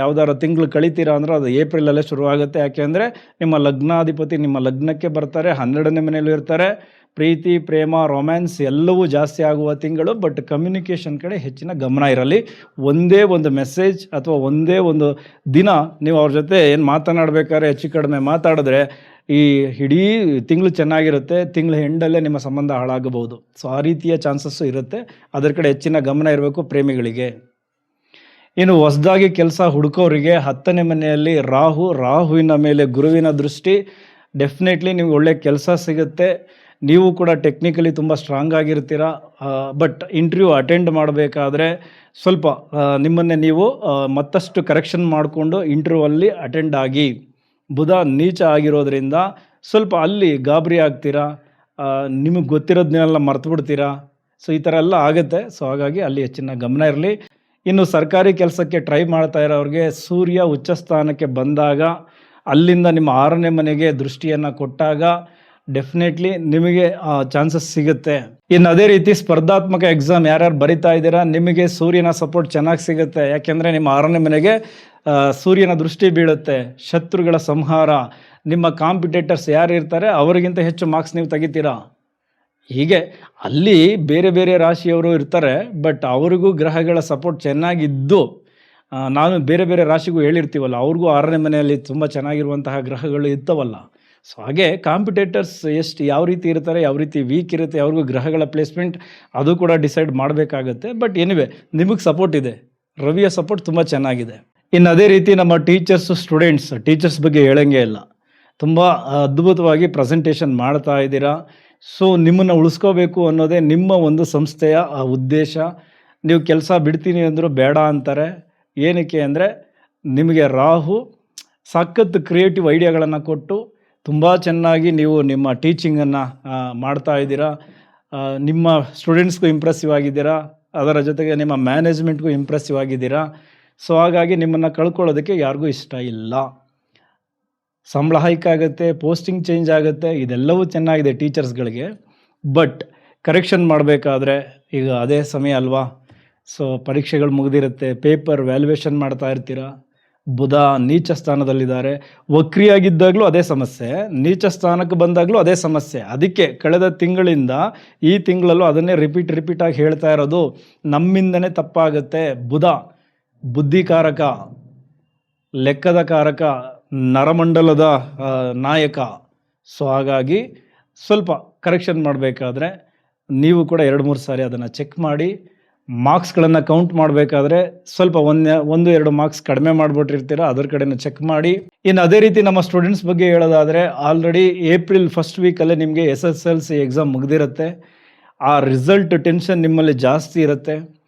ಯಾವುದಾದ್ರು ತಿಂಗಳು ಕಳಿತೀರಾ ಅಂದರೆ ಅದು ಏಪ್ರಿಲಲ್ಲೇ ಶುರುವಾಗುತ್ತೆ. ಯಾಕೆಂದರೆ ನಿಮ್ಮ ಲಗ್ನಾಧಿಪತಿ ನಿಮ್ಮ ಲಗ್ನಕ್ಕೆ ಬರ್ತಾರೆ, 12ನೇ ಮನೆಯಲ್ಲೂ ಇರ್ತಾರೆ. ಪ್ರೀತಿ, ಪ್ರೇಮ, ರೊಮ್ಯಾನ್ಸ್ ಎಲ್ಲವೂ ಜಾಸ್ತಿ ಆಗುವ ತಿಂಗಳು. ಬಟ್ ಕಮ್ಯುನಿಕೇಷನ್ ಕಡೆ ಹೆಚ್ಚಿನ ಗಮನ ಇರಲಿ. ಒಂದೇ ಒಂದು ಮೆಸೇಜ್ ಅಥವಾ ಒಂದೇ ಒಂದು ದಿನ ನೀವು ಅವ್ರ ಜೊತೆ ಏನು ಮಾತನಾಡಬೇಕಾದ್ರೆ ಹೆಚ್ಚು ಕಡಿಮೆ ಮಾತಾಡಿದ್ರೆ ಈ ಇಡೀ ತಿಂಗಳು ಚೆನ್ನಾಗಿರುತ್ತೆ. ತಿಂಗಳ ಎಂಡಲ್ಲೇ ನಿಮ್ಮ ಸಂಬಂಧ ಹಾಳಾಗಬಹುದು. ಸೊ ಆ ರೀತಿಯ ಚಾನ್ಸಸ್ಸು ಇರುತ್ತೆ. ಅದರ ಕಡೆ ಹೆಚ್ಚಿನ ಗಮನ ಇರಬೇಕು ಪ್ರೇಮಿಗಳಿಗೆ. ಇನ್ನು ಹೊಸದಾಗಿ ಕೆಲಸ ಹುಡುಕೋರಿಗೆ 10ನೇ ಮನೆಯಲ್ಲಿ ರಾಹುವಿನ ಮೇಲೆ ಗುರುವಿನ ದೃಷ್ಟಿ. ಡೆಫಿನೆಟ್ಲಿ ನಿಮ್ಗೆ ಒಳ್ಳೆ ಕೆಲಸ ಸಿಗುತ್ತೆ. ನೀವು ಕೂಡ ಟೆಕ್ನಿಕಲಿ ತುಂಬ ಸ್ಟ್ರಾಂಗ್ ಆಗಿರ್ತೀರ. ಬಟ್ ಇಂಟರ್ವ್ಯೂ ಅಟೆಂಡ್ ಮಾಡಬೇಕಾದ್ರೆ ಸ್ವಲ್ಪ ನಿಮ್ಮನ್ನೇ ನೀವು ಮತ್ತಷ್ಟು ಕರೆಕ್ಷನ್ ಮಾಡಿಕೊಂಡು ಇಂಟರ್ವ್ಯೂವಲ್ಲಿ ಅಟೆಂಡ್ ಆಗಿ. ಬುಧ ನೀಚ ಆಗಿರೋದ್ರಿಂದ ಸ್ವಲ್ಪ ಅಲ್ಲಿ ಗಾಬರಿ ಆಗ್ತೀರಾ, ನಿಮಗೆ ಗೊತ್ತಿರೋದನ್ನೆಲ್ಲ ಮರ್ತು ಬಿಡ್ತೀರಾ. ಸೊ ಈ ಥರ ಎಲ್ಲ ಆಗುತ್ತೆ. ಸೊ ಹಾಗಾಗಿ ಅಲ್ಲಿ ಹೆಚ್ಚಿನ ಗಮನ ಇರಲಿ. ಇನ್ನು ಸರ್ಕಾರಿ ಕೆಲಸಕ್ಕೆ ಟ್ರೈ ಮಾಡ್ತಾ ಇರೋರಿಗೆ ಸೂರ್ಯ ಉಚ್ಚ ಸ್ಥಾನಕ್ಕೆ ಬಂದಾಗ, ಅಲ್ಲಿಂದ ನಿಮ್ಮ 6ನೇ ಮನೆಗೆ ದೃಷ್ಟಿಯನ್ನು ಕೊಟ್ಟಾಗ ಡೆಫಿನೆಟ್ಲಿ ನಿಮಗೆ ಚಾನ್ಸಸ್ ಸಿಗುತ್ತೆ. ಇನ್ನು ಅದೇ ರೀತಿ ಸ್ಪರ್ಧಾತ್ಮಕ ಎಕ್ಸಾಮ್ ಯಾರ್ಯಾರು ಬರಿತಾ ಇದ್ದೀರಾ, ನಿಮಗೆ ಸೂರ್ಯನ ಸಪೋರ್ಟ್ ಚೆನ್ನಾಗಿ ಸಿಗುತ್ತೆ. ಯಾಕೆಂದರೆ ನಿಮ್ಮ 6ನೇ ಮನೆಗೆ ಸೂರ್ಯನ ದೃಷ್ಟಿ ಬೀಳುತ್ತೆ. ಶತ್ರುಗಳ ಸಂಹಾರ, ನಿಮ್ಮ ಕಾಂಪಿಟೇಟರ್ಸ್ ಯಾರು ಇರ್ತಾರೆ ಅವರಿಗಿಂತ ಹೆಚ್ಚು ಮಾರ್ಕ್ಸ್ ನೀವು ತೆಗಿತೀರಾ. ಹೀಗೆ ಅಲ್ಲಿ ಬೇರೆ ಬೇರೆ ರಾಶಿಯವರು ಇರ್ತಾರೆ, ಬಟ್ ಅವ್ರಿಗೂ ಗ್ರಹಗಳ ಸಪೋರ್ಟ್ ಚೆನ್ನಾಗಿದ್ದು, ನಾನು ಬೇರೆ ಬೇರೆ ರಾಶಿಗೂ ಹೇಳಿರ್ತೀವಲ್ಲ, ಅವ್ರಿಗೂ 6ನೇ ಮನೆಯಲ್ಲಿ ತುಂಬ ಚೆನ್ನಾಗಿರುವಂತಹ ಗ್ರಹಗಳು ಇರ್ತವಲ್ಲ. ಸೊ ಹಾಗೆ ಕಾಂಪಿಟೇಟರ್ಸ್ ಯಾವ ರೀತಿ ಇರ್ತಾರೆ, ಯಾವ ರೀತಿ ವೀಕ್ ಇರುತ್ತೆ, ಅವ್ರಿಗೂ ಗ್ರಹಗಳ ಪ್ಲೇಸ್ಮೆಂಟ್ ಅದು ಕೂಡ ಡಿಸೈಡ್ ಮಾಡಬೇಕಾಗತ್ತೆ. ಬಟ್ ಎನಿವೆ ನಿಮಗೆ ಸಪೋರ್ಟ್ ಇದೆ, ರವಿಯ ಸಪೋರ್ಟ್ ತುಂಬ ಚೆನ್ನಾಗಿದೆ. ಇನ್ನು ಅದೇ ರೀತಿ ನಮ್ಮ ಟೀಚರ್ಸ್ ಬಗ್ಗೆ ಹೇಳಂಗೆ ಇಲ್ಲ, ತುಂಬ ಅದ್ಭುತವಾಗಿ ಪ್ರೆಸೆಂಟೇಷನ್ ಮಾಡ್ತಾ ಇದ್ದೀರಾ. ಸೊ ನಿಮ್ಮನ್ನು ಉಳಿಸ್ಕೋಬೇಕು ಅನ್ನೋದೇ ನಿಮ್ಮ ಒಂದು ಸಂಸ್ಥೆಯ ಉದ್ದೇಶ. ನೀವು ಕೆಲಸ ಬಿಡ್ತೀನಿ ಅಂದರೂ ಬೇಡ ಅಂತಾರೆ. ಏನಕ್ಕೆ ಅಂದರೆ ನಿಮಗೆ ರಾಹು ಸಖತ್ ಕ್ರಿಯೇಟಿವ್ ಐಡಿಯಾಗಳನ್ನು ಕೊಟ್ಟು ತುಂಬ ಚೆನ್ನಾಗಿ ನೀವು ನಿಮ್ಮ ಟೀಚಿಂಗನ್ನು ಮಾಡ್ತಾ ಇದ್ದೀರಾ. ನಿಮ್ಮ ಸ್ಟೂಡೆಂಟ್ಸ್ಗೂ ಇಂಪ್ರೆಸಿವ್ ಆಗಿದ್ದೀರಾ, ಅದರ ಜೊತೆಗೆ ನಿಮ್ಮ ಮ್ಯಾನೇಜ್ಮೆಂಟ್ಗೂ ಇಂಪ್ರೆಸಿವ್ ಆಗಿದ್ದೀರಾ. ಸೊ ಹಾಗಾಗಿ ನಿಮ್ಮನ್ನು ಕಳ್ಕೊಳ್ಳೋದಕ್ಕೆ ಯಾರಿಗೂ ಇಷ್ಟ ಇಲ್ಲ. ಸಂಬಳ ಹೈಕ್ ಆಗುತ್ತೆ, ಪೋಸ್ಟಿಂಗ್ ಚೇಂಜ್ ಆಗುತ್ತೆ, ಇದೆಲ್ಲವೂ ಚೆನ್ನಾಗಿದೆ ಟೀಚರ್ಸ್ಗಳಿಗೆ. ಬಟ್ ಕರೆಕ್ಷನ್ ಮಾಡಬೇಕಾದ್ರೆ ಈಗ ಅದೇ ಸಮಯ ಅಲ್ವಾ. ಸೊ ಪರೀಕ್ಷೆಗಳು ಮುಗಿದಿರುತ್ತೆ, ಪೇಪರ್ ವ್ಯಾಲ್ಯೂಯೇಷನ್ ಮಾಡ್ತಾ ಇರ್ತೀರ. ಬುಧ ನೀಚ ಸ್ಥಾನದಲ್ಲಿದ್ದಾರೆ. ವಕ್ರಿಯಾಗಿದ್ದಾಗಲೂ ಅದೇ ಸಮಸ್ಯೆ, ನೀಚ ಸ್ಥಾನಕ್ಕೆ ಬಂದಾಗಲೂ ಅದೇ ಸಮಸ್ಯೆ. ಅದಕ್ಕೆ ಕಳೆದ ತಿಂಗಳಿಂದ ಈ ತಿಂಗಳಲ್ಲೂ ಅದನ್ನೇ ರಿಪೀಟಾಗಿ ಹೇಳ್ತಾ ಇರೋದು. ನಮ್ಮಿಂದನೇ ತಪ್ಪಾಗುತ್ತೆ. ಬುಧ ಬುದ್ಧಿಕಾರಕ, ಲೆಕ್ಕದ ಕಾರಕ, ನರಮಂಡಲದ ನಾಯಕ. ಸೊ ಹಾಗಾಗಿ ಸ್ವಲ್ಪ ಕರೆಕ್ಷನ್ ಮಾಡಬೇಕಾದ್ರೆ ನೀವು ಕೂಡ 2-3 ಸಾರಿ ಅದನ್ನು ಚೆಕ್ ಮಾಡಿ. ಮಾರ್ಕ್ಸ್ಗಳನ್ನು ಕೌಂಟ್ ಮಾಡಬೇಕಾದ್ರೆ ಸ್ವಲ್ಪ 1-2 ಮಾರ್ಕ್ಸ್ ಕಡಿಮೆ ಮಾಡಿಬಿಟ್ಟಿರ್ತೀರ, ಅದರ ಕಡೆನೂ ಚೆಕ್ ಮಾಡಿ. ಇನ್ನು ಅದೇ ರೀತಿ ನಮ್ಮ ಸ್ಟೂಡೆಂಟ್ಸ್ ಬಗ್ಗೆ ಹೇಳೋದಾದರೆ, ಆಲ್ರೆಡಿ ಏಪ್ರಿಲ್ ಫಸ್ಟ್ ವೀಕಲ್ಲೇ ನಿಮಗೆ SSLC ಎಕ್ಸಾಮ್ ಮುಗಿದಿರುತ್ತೆ. ಆ ರಿಸಲ್ಟ್ ಟೆನ್ಷನ್ ನಿಮ್ಮಲ್ಲಿ ಜಾಸ್ತಿ ಇರುತ್ತೆ.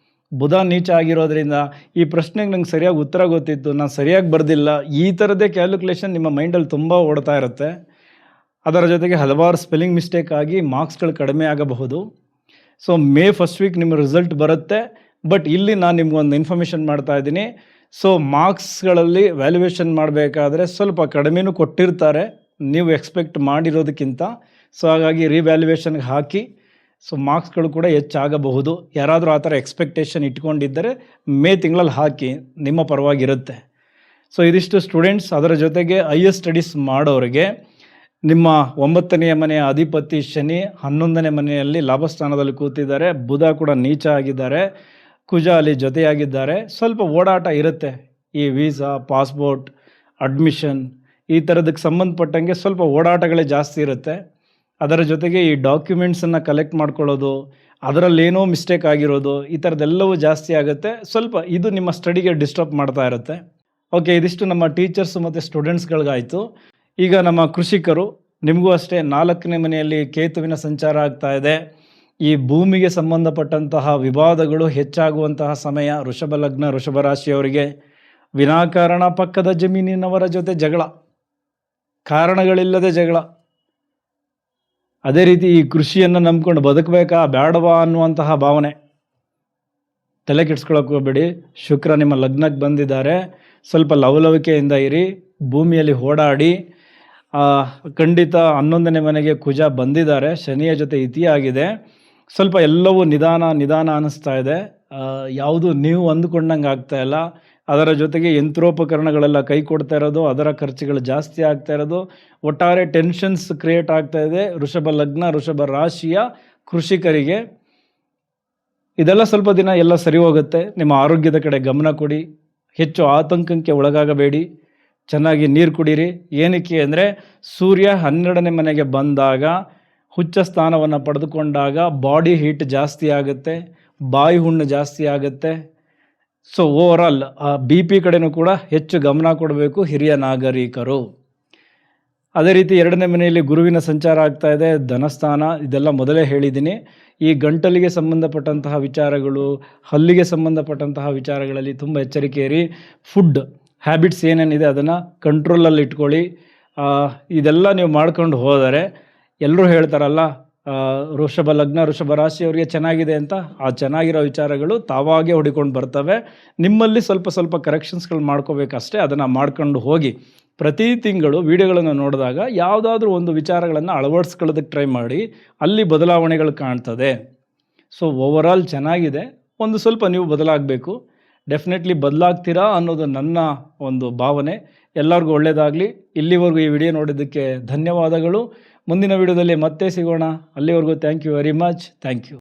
ಬುಧ ನೀಚ ಆಗಿರೋದ್ರಿಂದ ಈ ಪ್ರಶ್ನೆಗೆ ನಂಗೆ ಸರಿಯಾಗಿ ಉತ್ತರ ಗೊತ್ತಿತ್ತು, ನಾನು ಸರಿಯಾಗಿ ಬರೆದಿಲ್ಲ, ಈ ಥರದ್ದೇ ಕ್ಯಾಲ್ಕುಲೇಷನ್ ನಿಮ್ಮ ಮೈಂಡಲ್ಲಿ ತುಂಬ ಓಡ್ತಾ ಇರುತ್ತೆ. ಅದರ ಜೊತೆಗೆ ಹಲವಾರು ಸ್ಪೆಲ್ಲಿಂಗ್ ಮಿಸ್ಟೇಕ್ ಆಗಿ ಮಾರ್ಕ್ಸ್ಗಳು ಕಡಿಮೆ ಆಗಬಹುದು. ಸೊ ಮೇ ಫಸ್ಟ್ ವೀಕ್ ನಿಮ್ಮ ರಿಸಲ್ಟ್ ಬರುತ್ತೆ. ಬಟ್ ಇಲ್ಲಿ ನಾನು ನಿಮ್ಗೊಂದು ಇನ್ಫಾರ್ಮೇಷನ್ ಮಾಡ್ತಾ ಇದ್ದೀನಿ. ಸೊ ಮಾರ್ಕ್ಸ್ಗಳಲ್ಲಿ ವ್ಯಾಲ್ಯೂಯೇಷನ್ ಮಾಡಬೇಕಾದ್ರೆ ಸ್ವಲ್ಪ ಕಡಿಮೆನೂ ಕೊಟ್ಟಿರ್ತಾರೆ ನೀವು ಎಕ್ಸ್ಪೆಕ್ಟ್ ಮಾಡಿರೋದಕ್ಕಿಂತ. ಸೊ ಹಾಗಾಗಿ ರಿವ್ಯಾಲ್ಯೂಯೇಷನ್ಗೆ ಹಾಕಿ. ಸೊ ಮಾರ್ಕ್ಸ್ಗಳು ಕೂಡ ಹೆಚ್ಚಾಗಬಹುದು. ಯಾರಾದರೂ ಆ ಥರ ಎಕ್ಸ್ಪೆಕ್ಟೇಷನ್ ಇಟ್ಕೊಂಡಿದ್ದರೆ ಮೇ ತಿಂಗಳಲ್ಲಿ ಹಾಕಿ, ನಿಮ್ಮ ಪರವಾಗಿರುತ್ತೆ. ಸೊ ಇದಿಷ್ಟು ಸ್ಟೂಡೆಂಟ್ಸ್. ಅದರ ಜೊತೆಗೆ ಹೈಯರ್ ಸ್ಟಡೀಸ್ ಮಾಡೋರಿಗೆ ನಿಮ್ಮ 9ನೇ ಮನೆಯ ಅಧಿಪತಿ ಶನಿ 11ನೇ ಮನೆಯಲ್ಲಿ ಲಾಭಸ್ಥಾನದಲ್ಲಿ ಕೂತಿದ್ದಾರೆ. ಬುಧ ಕೂಡ ನೀಚ ಆಗಿದ್ದಾರೆ, ಕುಜ ಅಲ್ಲಿ ಜೊತೆಯಾಗಿದ್ದಾರೆ. ಸ್ವಲ್ಪ ಓಡಾಟ ಇರುತ್ತೆ. ಈ ವೀಸಾ, ಪಾಸ್ಪೋರ್ಟ್, ಅಡ್ಮಿಷನ್ ಈ ಥರದಕ್ಕೆ ಸಂಬಂಧಪಟ್ಟಂಗೆ ಸ್ವಲ್ಪ ಓಡಾಟಗಳೇ ಜಾಸ್ತಿ ಇರುತ್ತೆ. ಅದರ ಜೊತೆಗೆ ಈ ಡಾಕ್ಯುಮೆಂಟ್ಸನ್ನು ಕಲೆಕ್ಟ್ ಮಾಡ್ಕೊಳ್ಳೋದು, ಅದರಲ್ಲೇನೋ ಮಿಸ್ಟೇಕ್ ಆಗಿರೋದು, ಈ ಥರದ್ದೆಲ್ಲವೂ ಜಾಸ್ತಿ ಆಗುತ್ತೆ. ಸ್ವಲ್ಪ ಇದು ನಿಮ್ಮ ಸ್ಟಡಿಗೆ ಡಿಸ್ಟರ್ಬ್ ಮಾಡ್ತಾ ಇರುತ್ತೆ. ಓಕೆ, ಇದಿಷ್ಟು ನಮ್ಮ ಟೀಚರ್ಸು ಮತ್ತು ಸ್ಟೂಡೆಂಟ್ಸ್ಗಳಿಗಾಯಿತು. ಈಗ ನಮ್ಮ ಕೃಷಿಕರು, ನಿಮಗೂ ಅಷ್ಟೇ 4ನೇ ಮನೆಯಲ್ಲಿ ಕೇತುವಿನ ಸಂಚಾರ ಆಗ್ತಾ ಇದೆ. ಈ ಭೂಮಿಗೆ ಸಂಬಂಧಪಟ್ಟಂತಹ ವಿವಾದಗಳು ಹೆಚ್ಚಾಗುವಂತಹ ಸಮಯ. ವೃಷಭ ಲಗ್ನ, ವೃಷಭ ರಾಶಿಯವರಿಗೆ ವಿನಾಕಾರಣ ಪಕ್ಕದ ಜಮೀನಿನವರ ಜೊತೆ ಜಗಳ, ಕಾರಣಗಳಿಲ್ಲದೆ ಜಗಳ. ಅದೇ ರೀತಿ ಈ ಕೃಷಿಯನ್ನು ನಂಬ್ಕೊಂಡು ಬದುಕಬೇಕಾ ಬೇಡವಾ ಅನ್ನುವಂತಹ ಭಾವನೆ. ತಲೆ ಕೆಡ್ಸ್ಕೊಳಕ್ಕೆ ಹೋಗಬೇಡಿ. ಶುಕ್ರ ನಿಮ್ಮ ಲಗ್ನಕ್ಕೆ ಬಂದಿದ್ದಾರೆ. ಸ್ವಲ್ಪ ಲವಲವಿಕೆಯಿಂದ ಇರಿ, ಭೂಮಿಯಲ್ಲಿ ಓಡಾಡಿ. ಖಂಡಿತ 11ನೇ ಮನೆಗೆ ಕುಜ ಬಂದಿದ್ದಾರೆ, ಶನಿಯ ಜೊತೆ ಇತಿಯಾಗಿದೆ. ಸ್ವಲ್ಪ ಎಲ್ಲವೂ ನಿಧಾನ ಅನ್ನಿಸ್ತಾ ಇದೆ. ಯಾವುದು ನೀವು ಅಂದುಕೊಂಡಂಗೆ ಆಗ್ತಾ ಇಲ್ಲ. ಅದರ ಜೊತೆಗೆ ಯಂತ್ರೋಪಕರಣಗಳೆಲ್ಲ ಕೈ ಕೊಡ್ತಾ ಇರೋದು, ಅದರ ಖರ್ಚುಗಳು ಜಾಸ್ತಿ ಆಗ್ತಾ ಇರೋದು, ಒಟ್ಟಾರೆ ಟೆನ್ಷನ್ಸ್ ಕ್ರಿಯೇಟ್ ಆಗ್ತಾ ಇದೆ ವೃಷಭ ಲಗ್ನ, ವೃಷಭ ರಾಶಿಯ ಕೃಷಿಕರಿಗೆ. ಇದೆಲ್ಲ ಸ್ವಲ್ಪ ದಿನ ಎಲ್ಲ ಸರಿ ಹೋಗುತ್ತೆ. ನಿಮ್ಮ ಆರೋಗ್ಯದ ಕಡೆ ಗಮನ ಕೊಡಿ, ಹೆಚ್ಚು ಆತಂಕಕ್ಕೆ ಒಳಗಾಗಬೇಡಿ, ಚೆನ್ನಾಗಿ ನೀರು ಕುಡೀರಿ. ಏನಕ್ಕೆ ಅಂದರೆ ಸೂರ್ಯ 12ನೇ ಮನೆಗೆ ಬಂದಾಗ, ಹುಚ್ಚ ಸ್ಥಾನವನ್ನು ಪಡೆದುಕೊಂಡಾಗ ಬಾಡಿ ಹೀಟ್ ಜಾಸ್ತಿ ಆಗುತ್ತೆ, ಬಾಯಿ ಹುಣ್ಣು ಜಾಸ್ತಿ ಆಗುತ್ತೆ. ಸೊ ಓವರಾಲ್ BP ಕಡೆನೂ ಕೂಡ ಹೆಚ್ಚು ಗಮನ ಕೊಡಬೇಕು ಹಿರಿಯ ನಾಗರಿಕರು. ಅದೇ ರೀತಿ 2ನೇ ಮನೆಯಲ್ಲಿ ಗುರುವಿನ ಸಂಚಾರ ಆಗ್ತಾ ಇದೆ, ಧನಸ್ಥಾನ. ಇದೆಲ್ಲ ಮೊದಲೇ ಹೇಳಿದ್ದೀನಿ. ಈ ಗಂಟಲಿಗೆ ಸಂಬಂಧಪಟ್ಟಂತಹ ವಿಚಾರಗಳು, ಹಲ್ಲಿಗೆ ಸಂಬಂಧಪಟ್ಟಂತಹ ವಿಚಾರಗಳಲ್ಲಿ ತುಂಬ ಎಚ್ಚರಿಕೆ ಇರಿ. ಫುಡ್ ಹ್ಯಾಬಿಟ್ಸ್ ಏನೇನಿದೆ ಅದನ್ನು ಕಂಟ್ರೋಲಲ್ಲಿ ಇಟ್ಕೊಳ್ಳಿ. ಇದೆಲ್ಲ ನೀವು ಮಾಡ್ಕೊಂಡು ಹೋದರೆ, ಎಲ್ಲರೂ ಹೇಳ್ತಾರಲ್ಲ ವೃಷಭ ಲಗ್ನ, ವೃಷಭ ರಾಶಿಯವರಿಗೆ ಚೆನ್ನಾಗಿದೆ ಅಂತ, ಆ ಚೆನ್ನಾಗಿರೋ ವಿಚಾರಗಳು ತಾವಾಗೇ ಹೊಡಿಕೊಂಡು ಬರ್ತವೆ. ನಿಮ್ಮಲ್ಲಿ ಸ್ವಲ್ಪ ಕರೆಕ್ಷನ್ಸ್ಗಳು ಮಾಡ್ಕೋಬೇಕಷ್ಟೇ. ಅದನ್ನು ಮಾಡ್ಕೊಂಡು ಹೋಗಿ. ಪ್ರತಿ ತಿಂಗಳು ವಿಡಿಯೋಗಳನ್ನು ನೋಡಿದಾಗ ಯಾವುದಾದ್ರೂ ಒಂದು ವಿಚಾರಗಳನ್ನು ಅಳವಡಿಸ್ಕೊಳ್ಳೋದಕ್ಕೆ ಟ್ರೈ ಮಾಡಿ, ಅಲ್ಲಿ ಬದಲಾವಣೆಗಳು ಕಾಣ್ತದೆ. ಸೊ ಓವರಾಲ್ ಚೆನ್ನಾಗಿದೆ. ಒಂದು ಸ್ವಲ್ಪ ನೀವು ಬದಲಾಗಬೇಕು. ಡೆಫಿನೆಟ್ಲಿ ಬದಲಾಗ್ತೀರಾ ಅನ್ನೋದು ನನ್ನ ಒಂದು ಭಾವನೆ. ಎಲ್ಲರಿಗೂ ಒಳ್ಳೆಯದಾಗಲಿ. ಇಲ್ಲಿವರೆಗೂ ಈ ವಿಡಿಯೋ ನೋಡಿದ್ದಕ್ಕೆ ಧನ್ಯವಾದಗಳು. ಮುಂದಿನ ವಿಡಿಯೋದಲ್ಲಿ ಮತ್ತೆ ಸಿಗೋಣ. ಅಲ್ಲಿವರೆಗೂ thank you very much. Thank you.